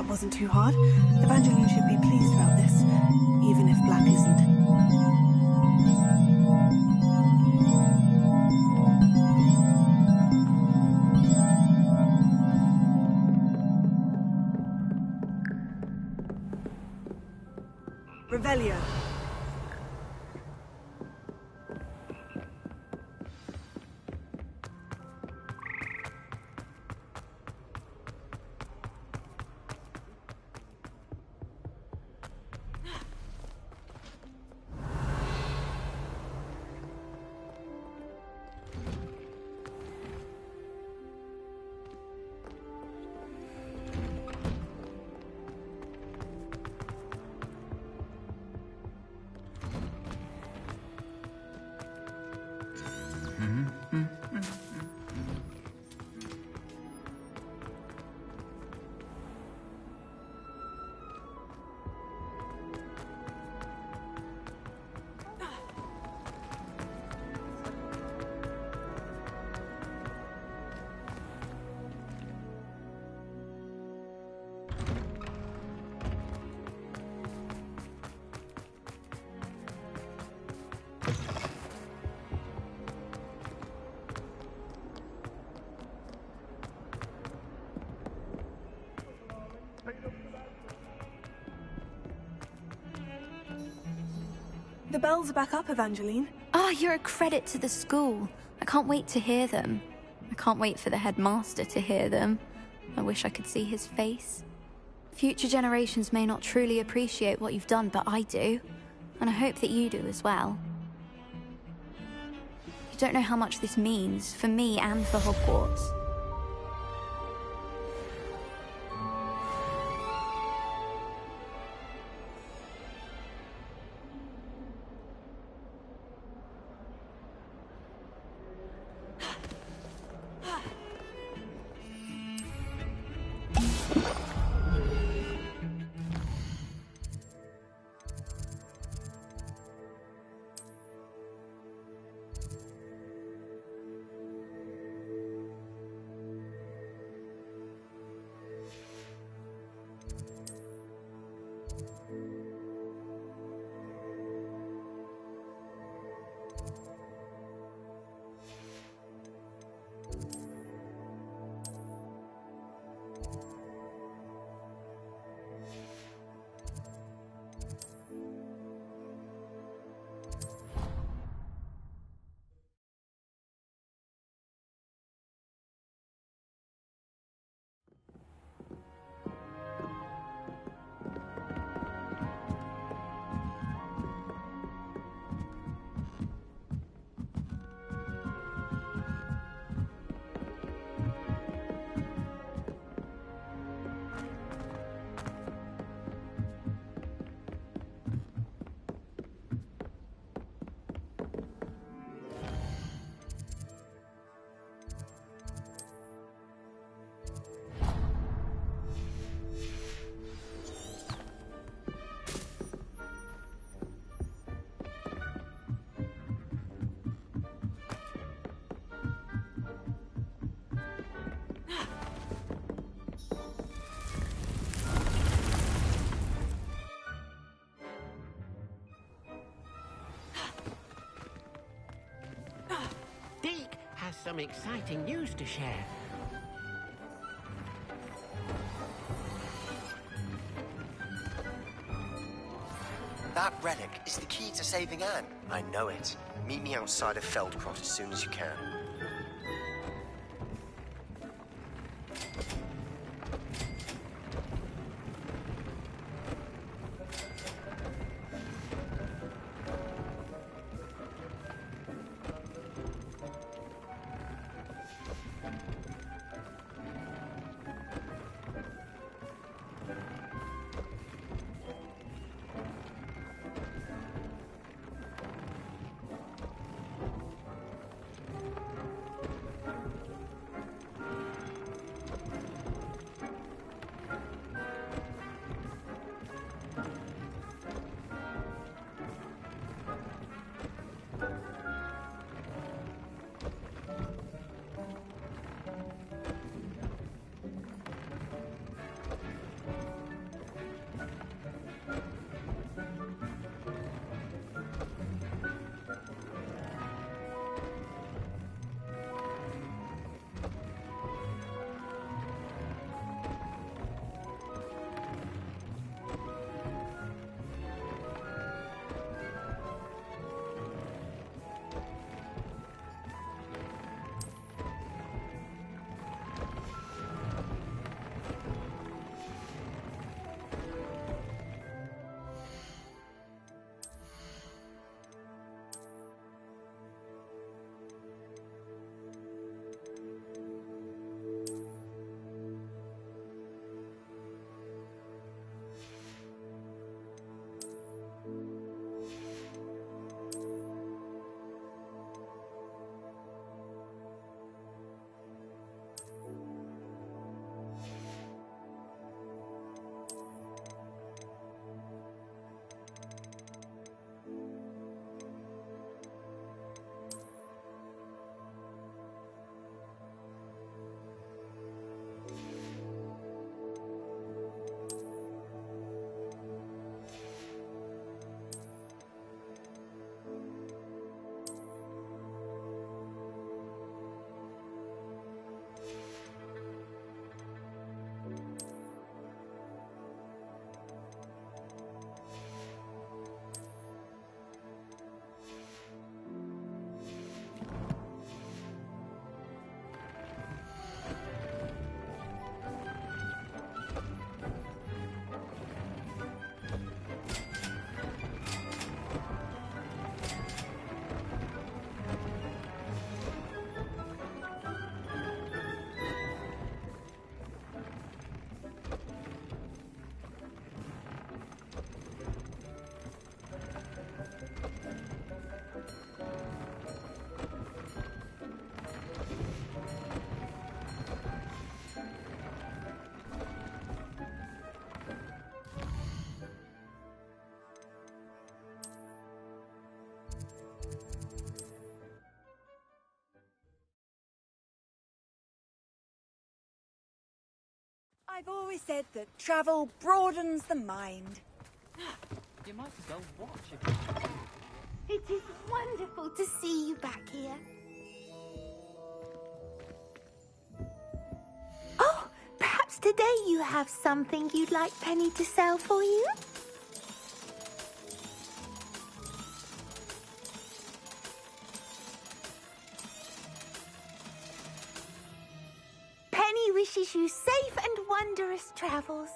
Wasn't too hard. Evangeline should be pleased about this, even if Black isn't. Revelio. The bells are back up, Evangeline. Ah, you're a credit to the school. I can't wait to hear them. I can't wait for the headmaster to hear them. I wish I could see his face. Future generations may not truly appreciate what you've done, but I do. And I hope that you do as well. You don't know how much this means for me and for Hogwarts. has some exciting news to share. That relic is the key to saving Anne. I know it. Meet me outside of Feldcroft as soon as you can. I've always said that travel broadens the mind. You might as well watch it. It is wonderful to see you back here. Oh, perhaps today you have something you'd like Penny to sell for you? Penny wishes you safe and wondrous travels.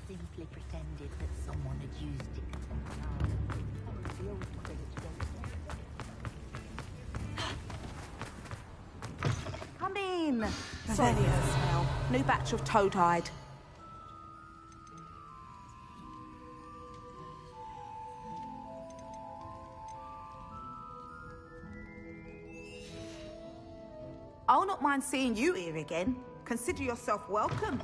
Simply pretended that someone had used it. Come in. Celia smell. New batch of toad-hide. I'll not mind seeing you here again. Consider yourself welcome.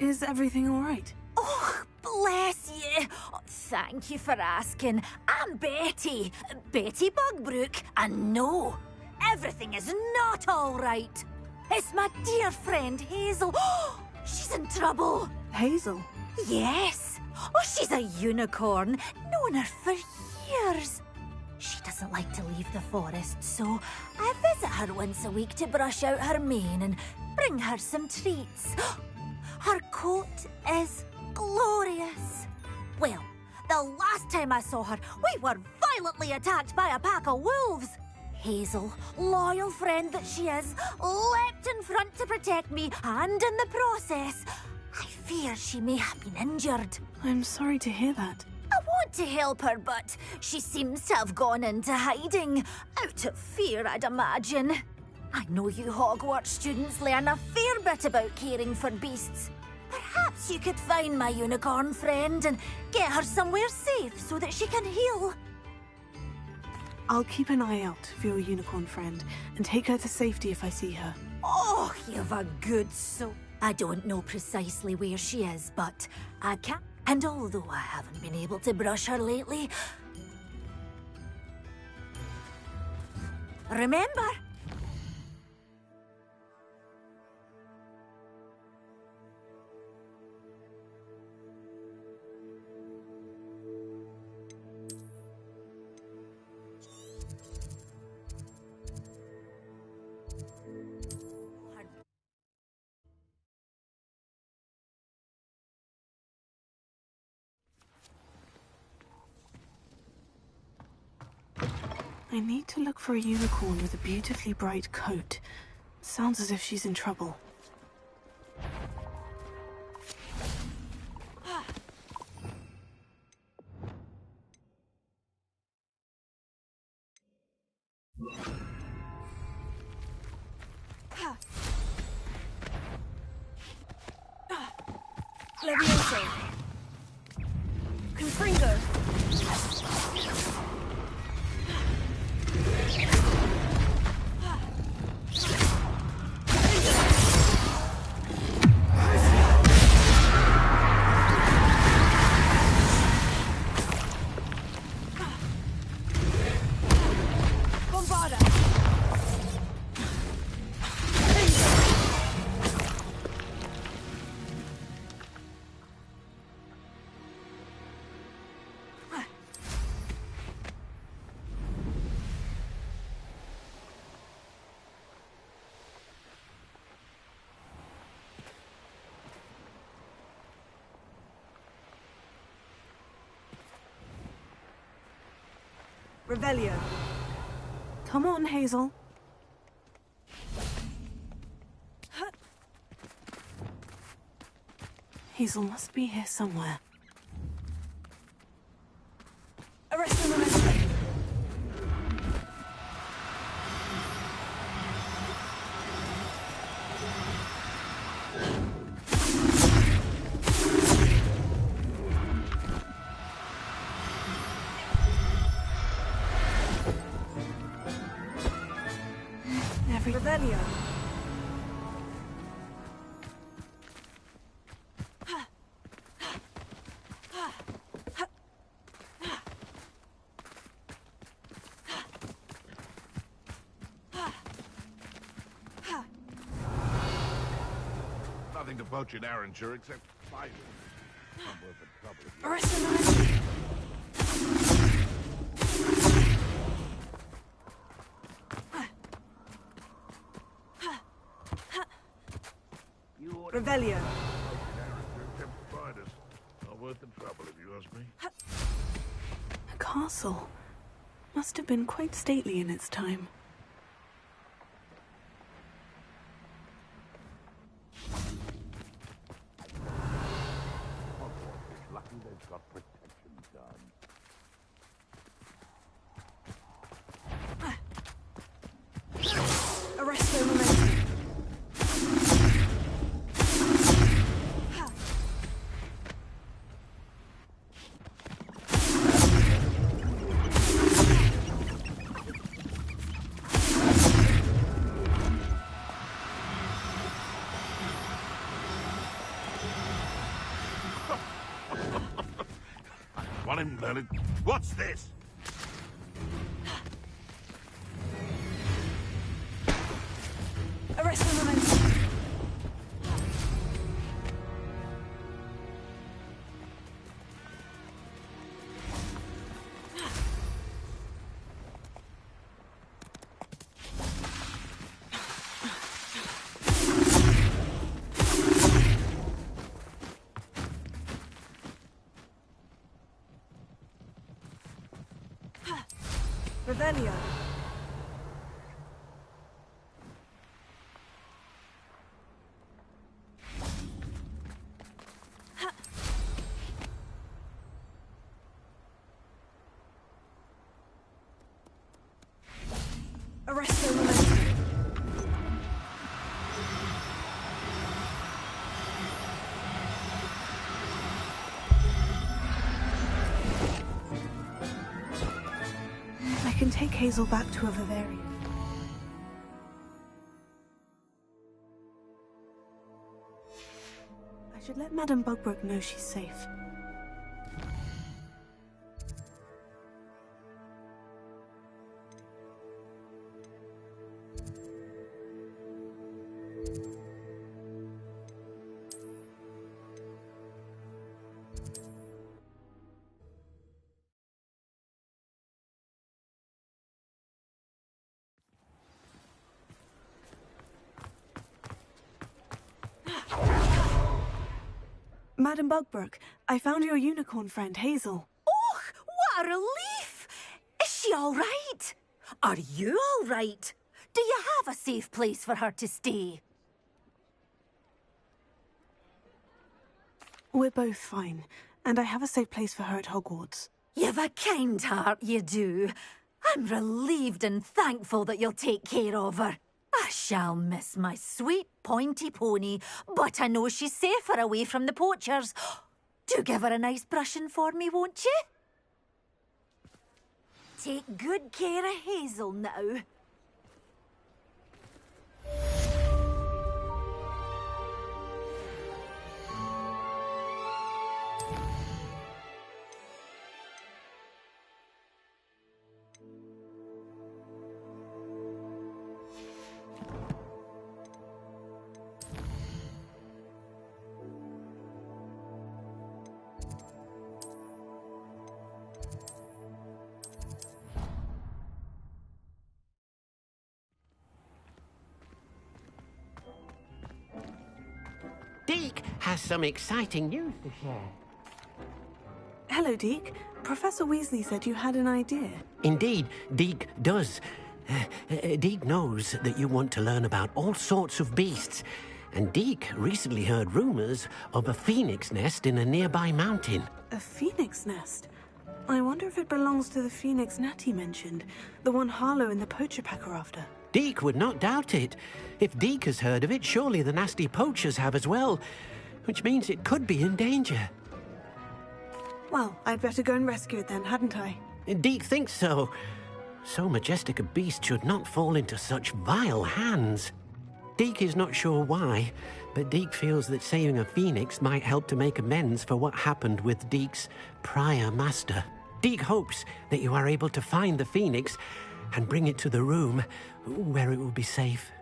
Is everything all right? Oh, bless you. Oh, thank you for asking. I'm Betty. Betty Bugbrook. And no, everything is not all right. It's my dear friend Hazel. Oh, she's in trouble. Hazel? Yes. Oh, she's a unicorn. Known her for years. She doesn't like to leave the forest, so I visit her once a week to brush out her mane and bring her some treats. Her coat is glorious. Well, the last time I saw her, we were violently attacked by a pack of wolves. Hazel, loyal friend that she is, leapt in front to protect me, and in the process, I fear she may have been injured. I'm sorry to hear that. I want to help her, but she seems to have gone into hiding. Out of fear, I'd imagine. I know you Hogwarts students learn a fair bit about caring for beasts. Perhaps you could find my unicorn friend and get her somewhere safe so that she can heal. I'll keep an eye out for your unicorn friend and take her to safety if I see her. Oh, you've a good soul. I don't know precisely where she is, but I can. And although I haven't been able to brush her lately, remember? I need to look for a unicorn with a beautifully bright coat. Sounds as if she's in trouble. Levioso. Confringo. Revelio. Come on, Hazel. Hazel must be here somewhere. Arrest the momentum. Revelio. Nothing to poach in Arranshire except spiders. Not worth the trouble if you... Arrest the momentum. Revelio. Not worth the trouble, if you ask me. A castle. Must have been quite stately in its time. It's lucky they've got protection guns. Arrest the momentum. gonna... What's this? Arrest the momentum. Revelio. Arresto momentum. I can take Hazel back to a Vivarium. I should let Madame Bugbrook know she's safe. Madame Bugbrook, I found your unicorn friend, Hazel. Oh, what a relief! Is she all right? Are you all right? Do you have a safe place for her to stay? We're both fine, and I have a safe place for her at Hogwarts. You've a kind heart, you do. I'm relieved and thankful that you'll take care of her. I shall miss my sweet pointy pony, but I know she's safer away from the poachers. Do give her a nice brushing for me, won't you? Take good care of Hazel now. Deke has some exciting news to share. Hello, Deke. Professor Weasley said you had an idea. Indeed, Deke does. Deke knows that you want to learn about all sorts of beasts, and Deke recently heard rumors of a phoenix nest in a nearby mountain. A phoenix nest? I wonder if it belongs to the phoenix Natty mentioned, the one Harlow and the poacher pack are after. Deke would not doubt it. If Deke has heard of it, surely the nasty poachers have as well, which means it could be in danger. Well, I'd better go and rescue it then, hadn't I? Deke thinks so. So majestic a beast should not fall into such vile hands. Deke is not sure why, but Deke feels that saving a phoenix might help to make amends for what happened with Deke's prior master. Deke hopes that you are able to find the phoenix and bring it to the room where it will be safe.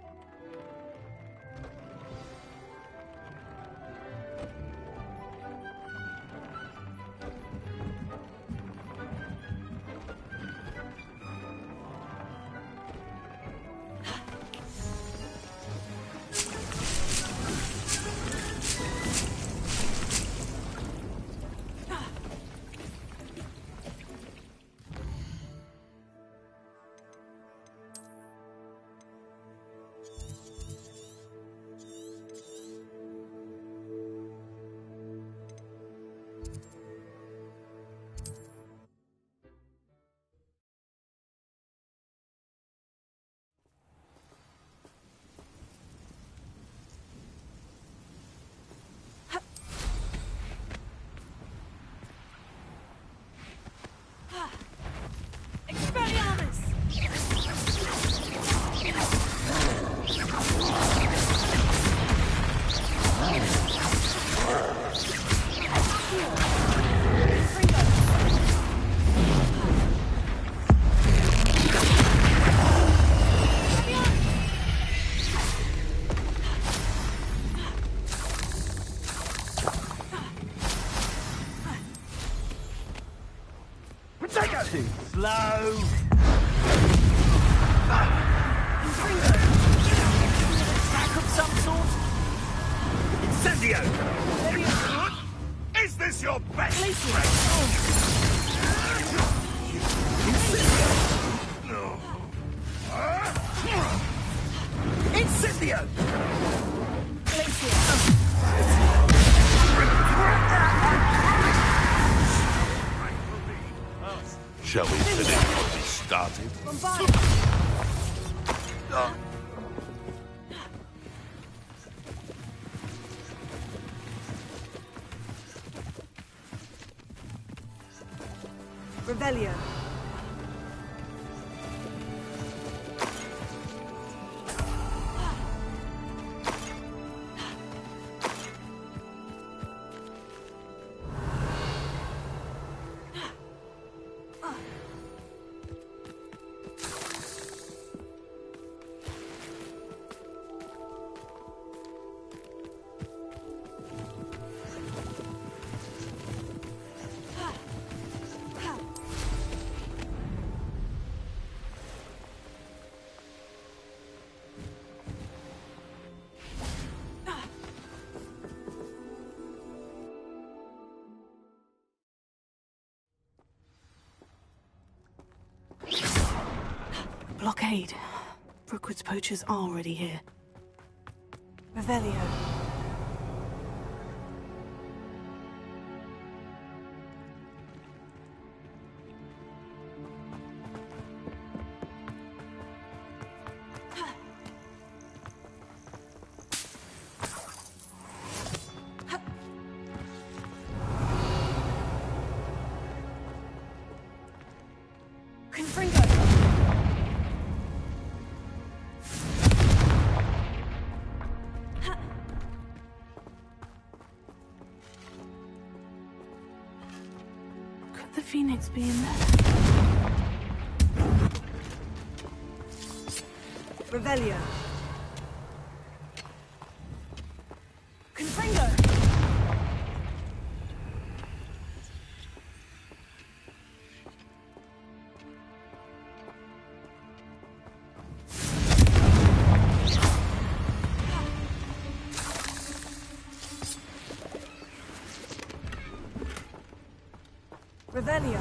Slow! Attack of some sort? Incendio! Is this your best Glacier. Incendio! Shall we finish what we started? Revelio. Blockade. Brookwood's poachers are already here. Revelio. The Phoenix be in there. Revelio. Confringo. Revelio.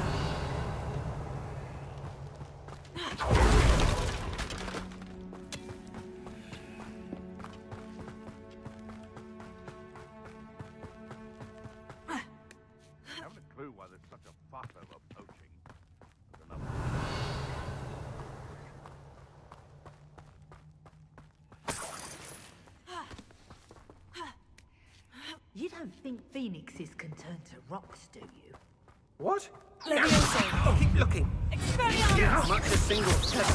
Haven't a clue why there's such a fuss over poaching. There's another. You don't think phoenixes can turn to rocks, do you? What? Levioso. Oh, keep looking. Expelliarmus. Yeah, much a single step.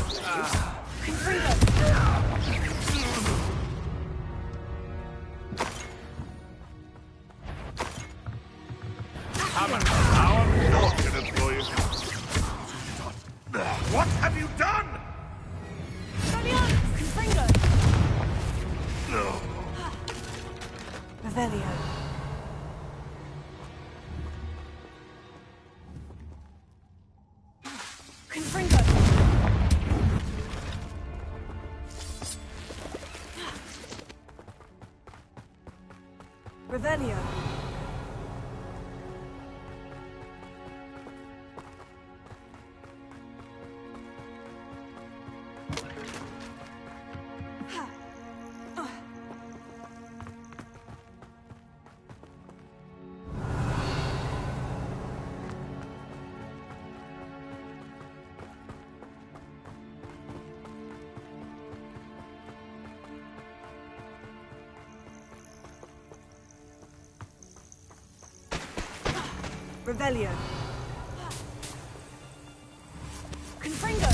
How unfortunate for you. What have you done? Expelliarmus. Confringo. Revelio. Confringo. Revelio. Revelio. Confringo.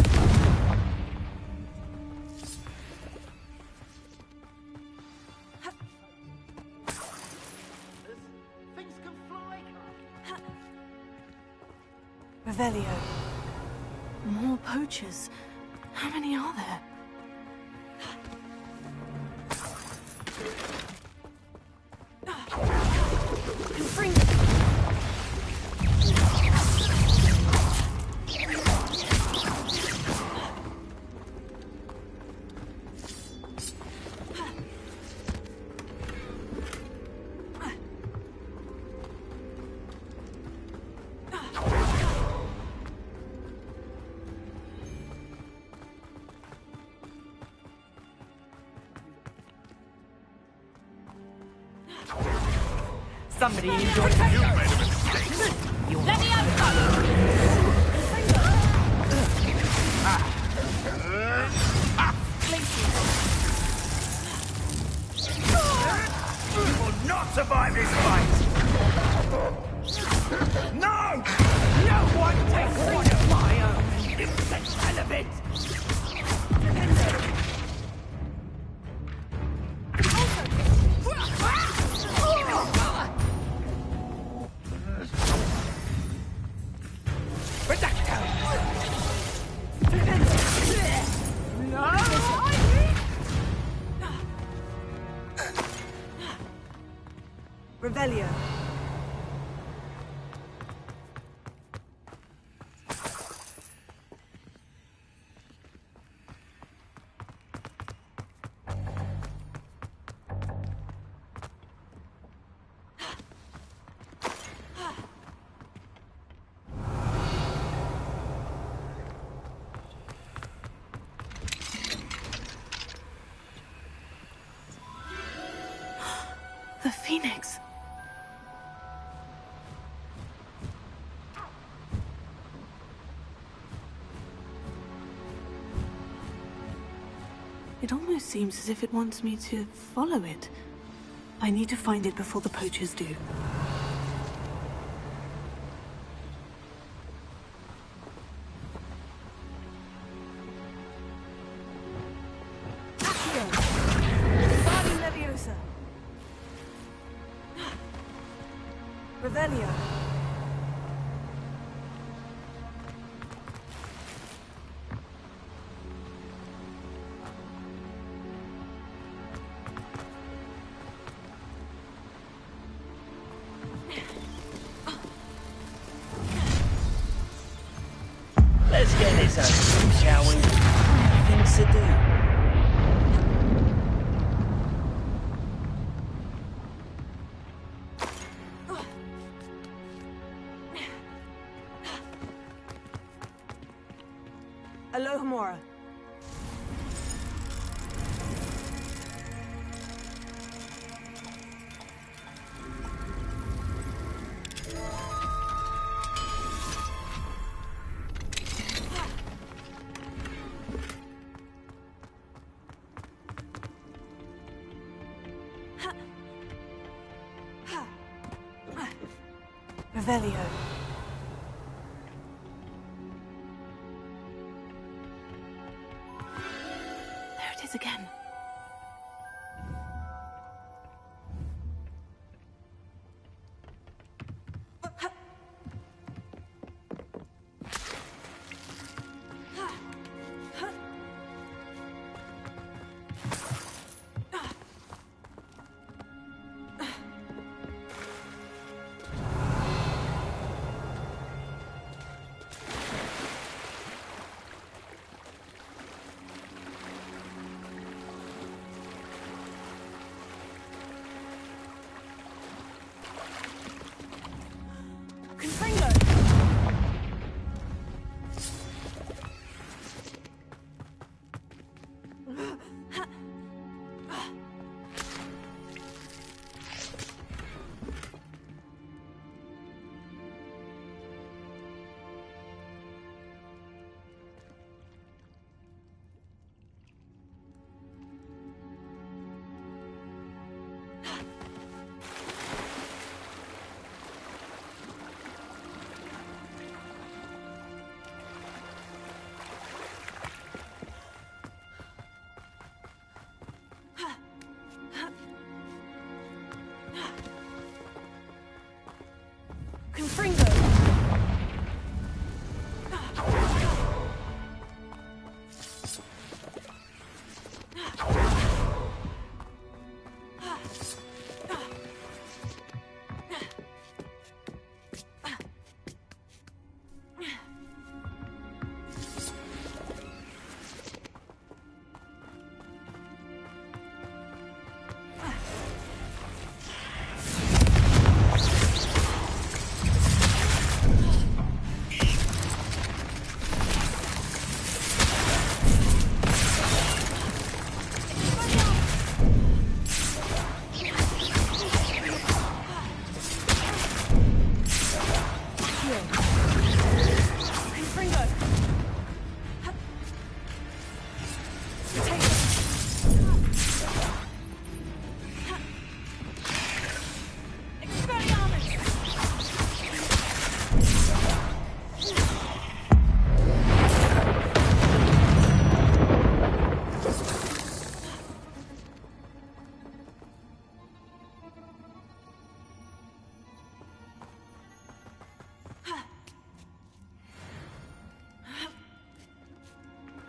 Things can fly. Revelio. More poachers. How many are there? Confringo. somebody enjoys it. You made a mistake. Let me out! You will not survive this fight! No! No one takes one of my own! It's the hell of it! Revelio. The Phoenix. It almost seems as if it wants me to follow it. I need to find it before the poachers do. Revelio. Let's get this over with, shall we? Things to do. Alohomora. Revelio. There it is again.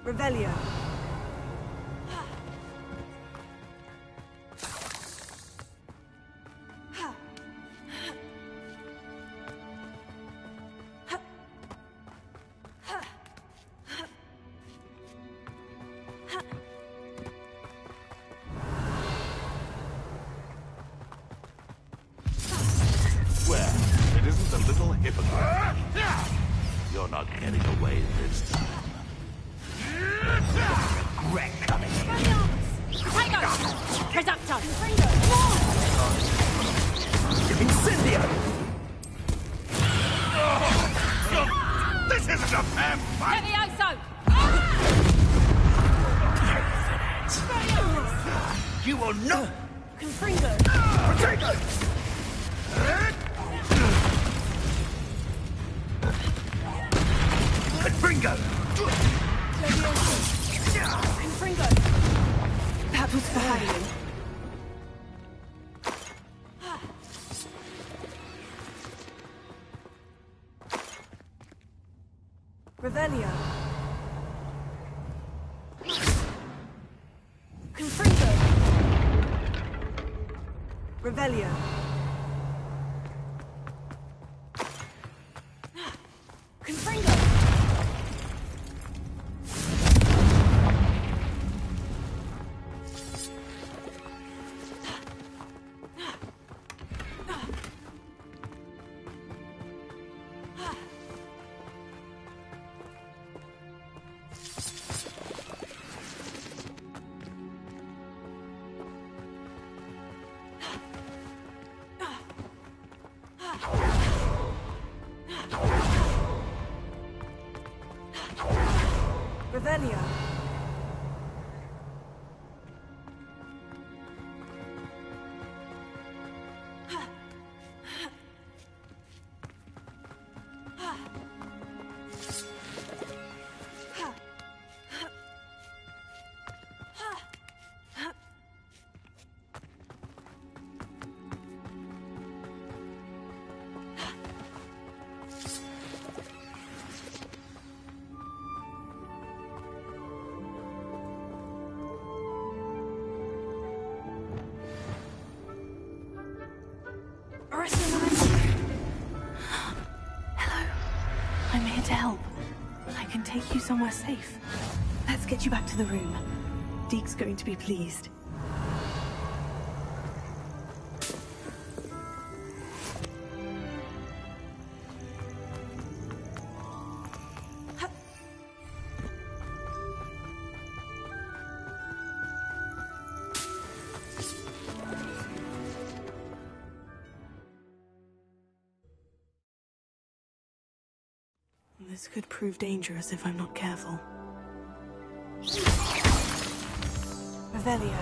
Revelio. Swear, it isn't a little hypocrite. You're not getting away this time. Regret coming in. Tiger! Reductor! Incendio! This isn't a fair fight! Levioso! You will not! Confringo! Potato! Confringo! Confringo! That was for Harry. Revelio. Confringo. Revelio. Confringo. Revelio. Hello. I'm here to help. I can take you somewhere safe. Let's get you back to the room. Deke's going to be pleased. This could prove dangerous if I'm not careful. Revelio.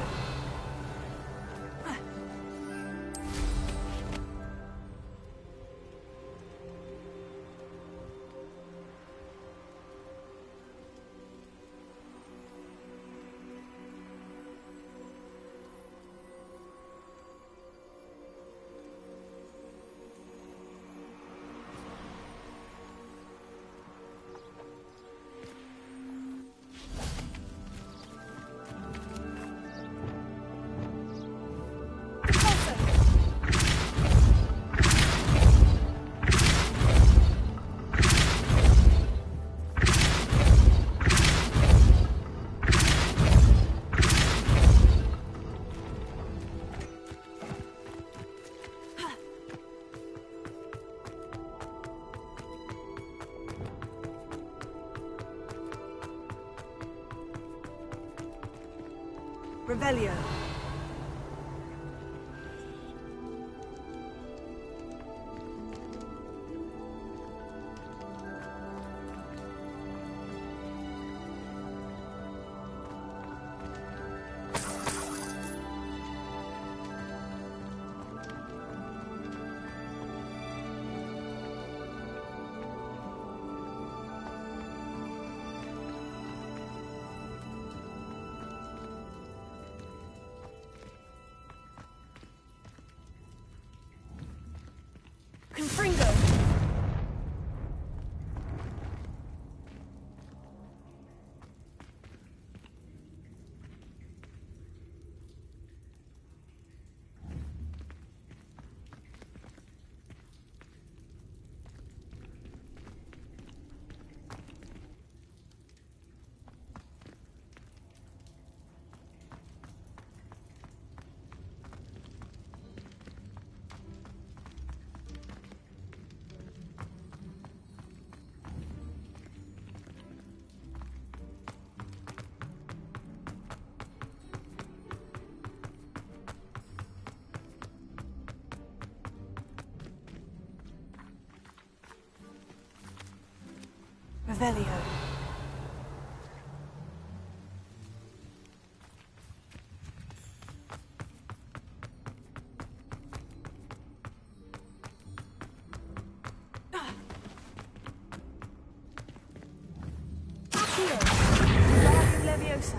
Revelio. Revelio. Leviosa.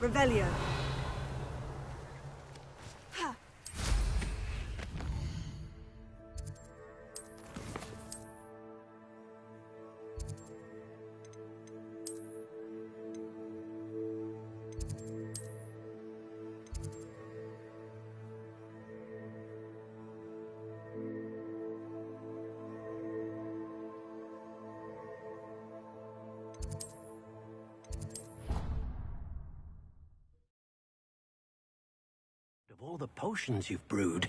Revelio. Of all the potions you've brewed.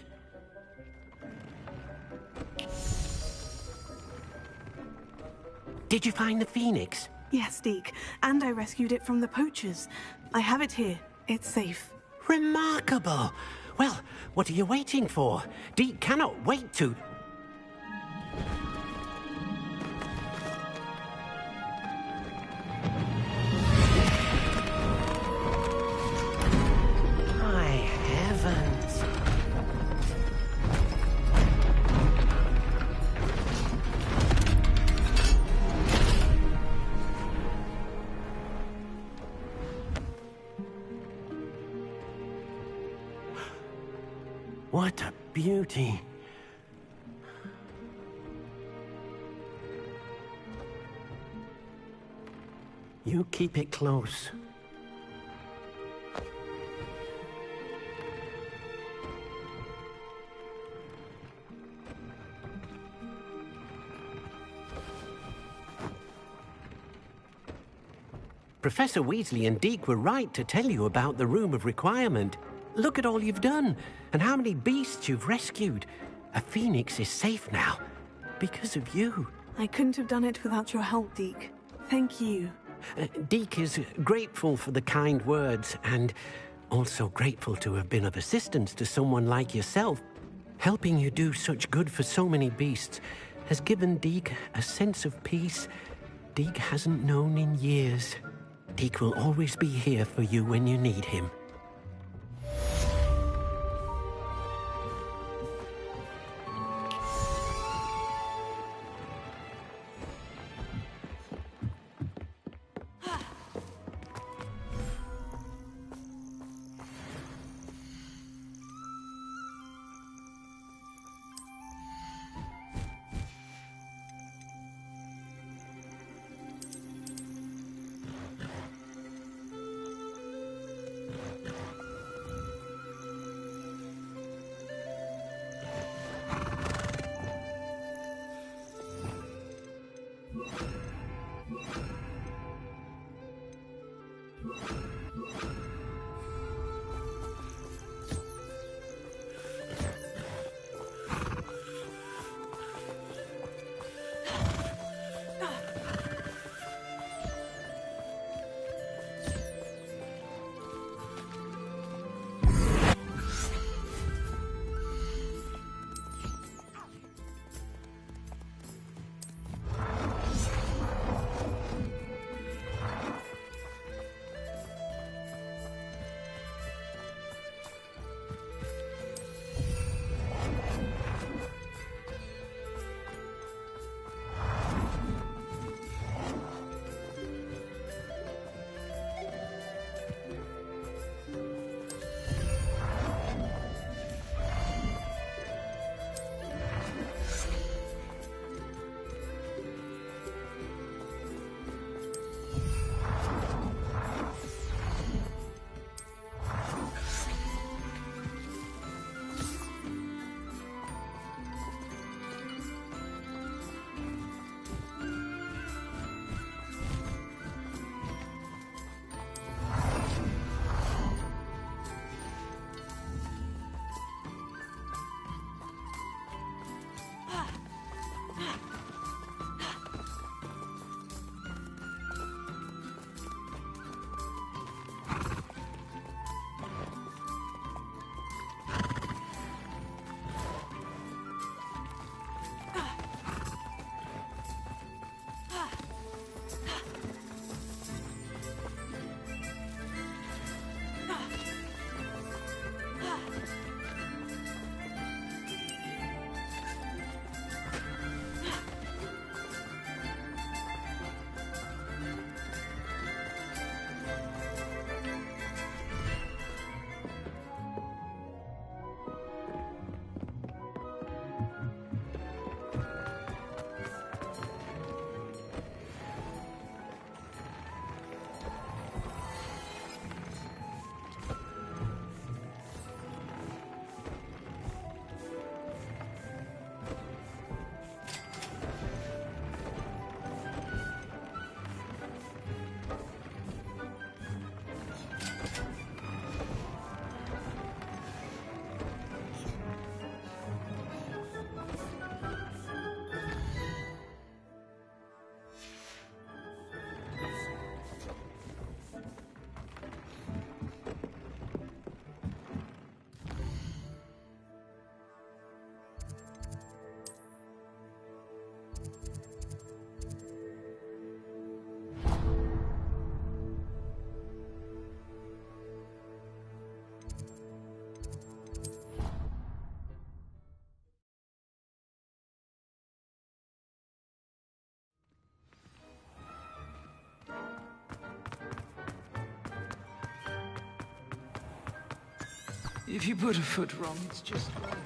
Did you find the phoenix? Yes, Deke. And I rescued it from the poachers. I have it here. It's safe. Remarkable! Well, what are you waiting for? Deke cannot wait to... What a beauty. You keep it close. Professor Weasley and Deke were right to tell you about the Room of Requirement. Look at all you've done, and how many beasts you've rescued. A phoenix is safe now, because of you. I couldn't have done it without your help, Deke. Thank you. Deke is grateful for the kind words, and also grateful to have been of assistance to someone like yourself. Helping you do such good for so many beasts has given Deke a sense of peace Deke hasn't known in years. Deke will always be here for you when you need him. If you put a foot wrong, it's just wrong.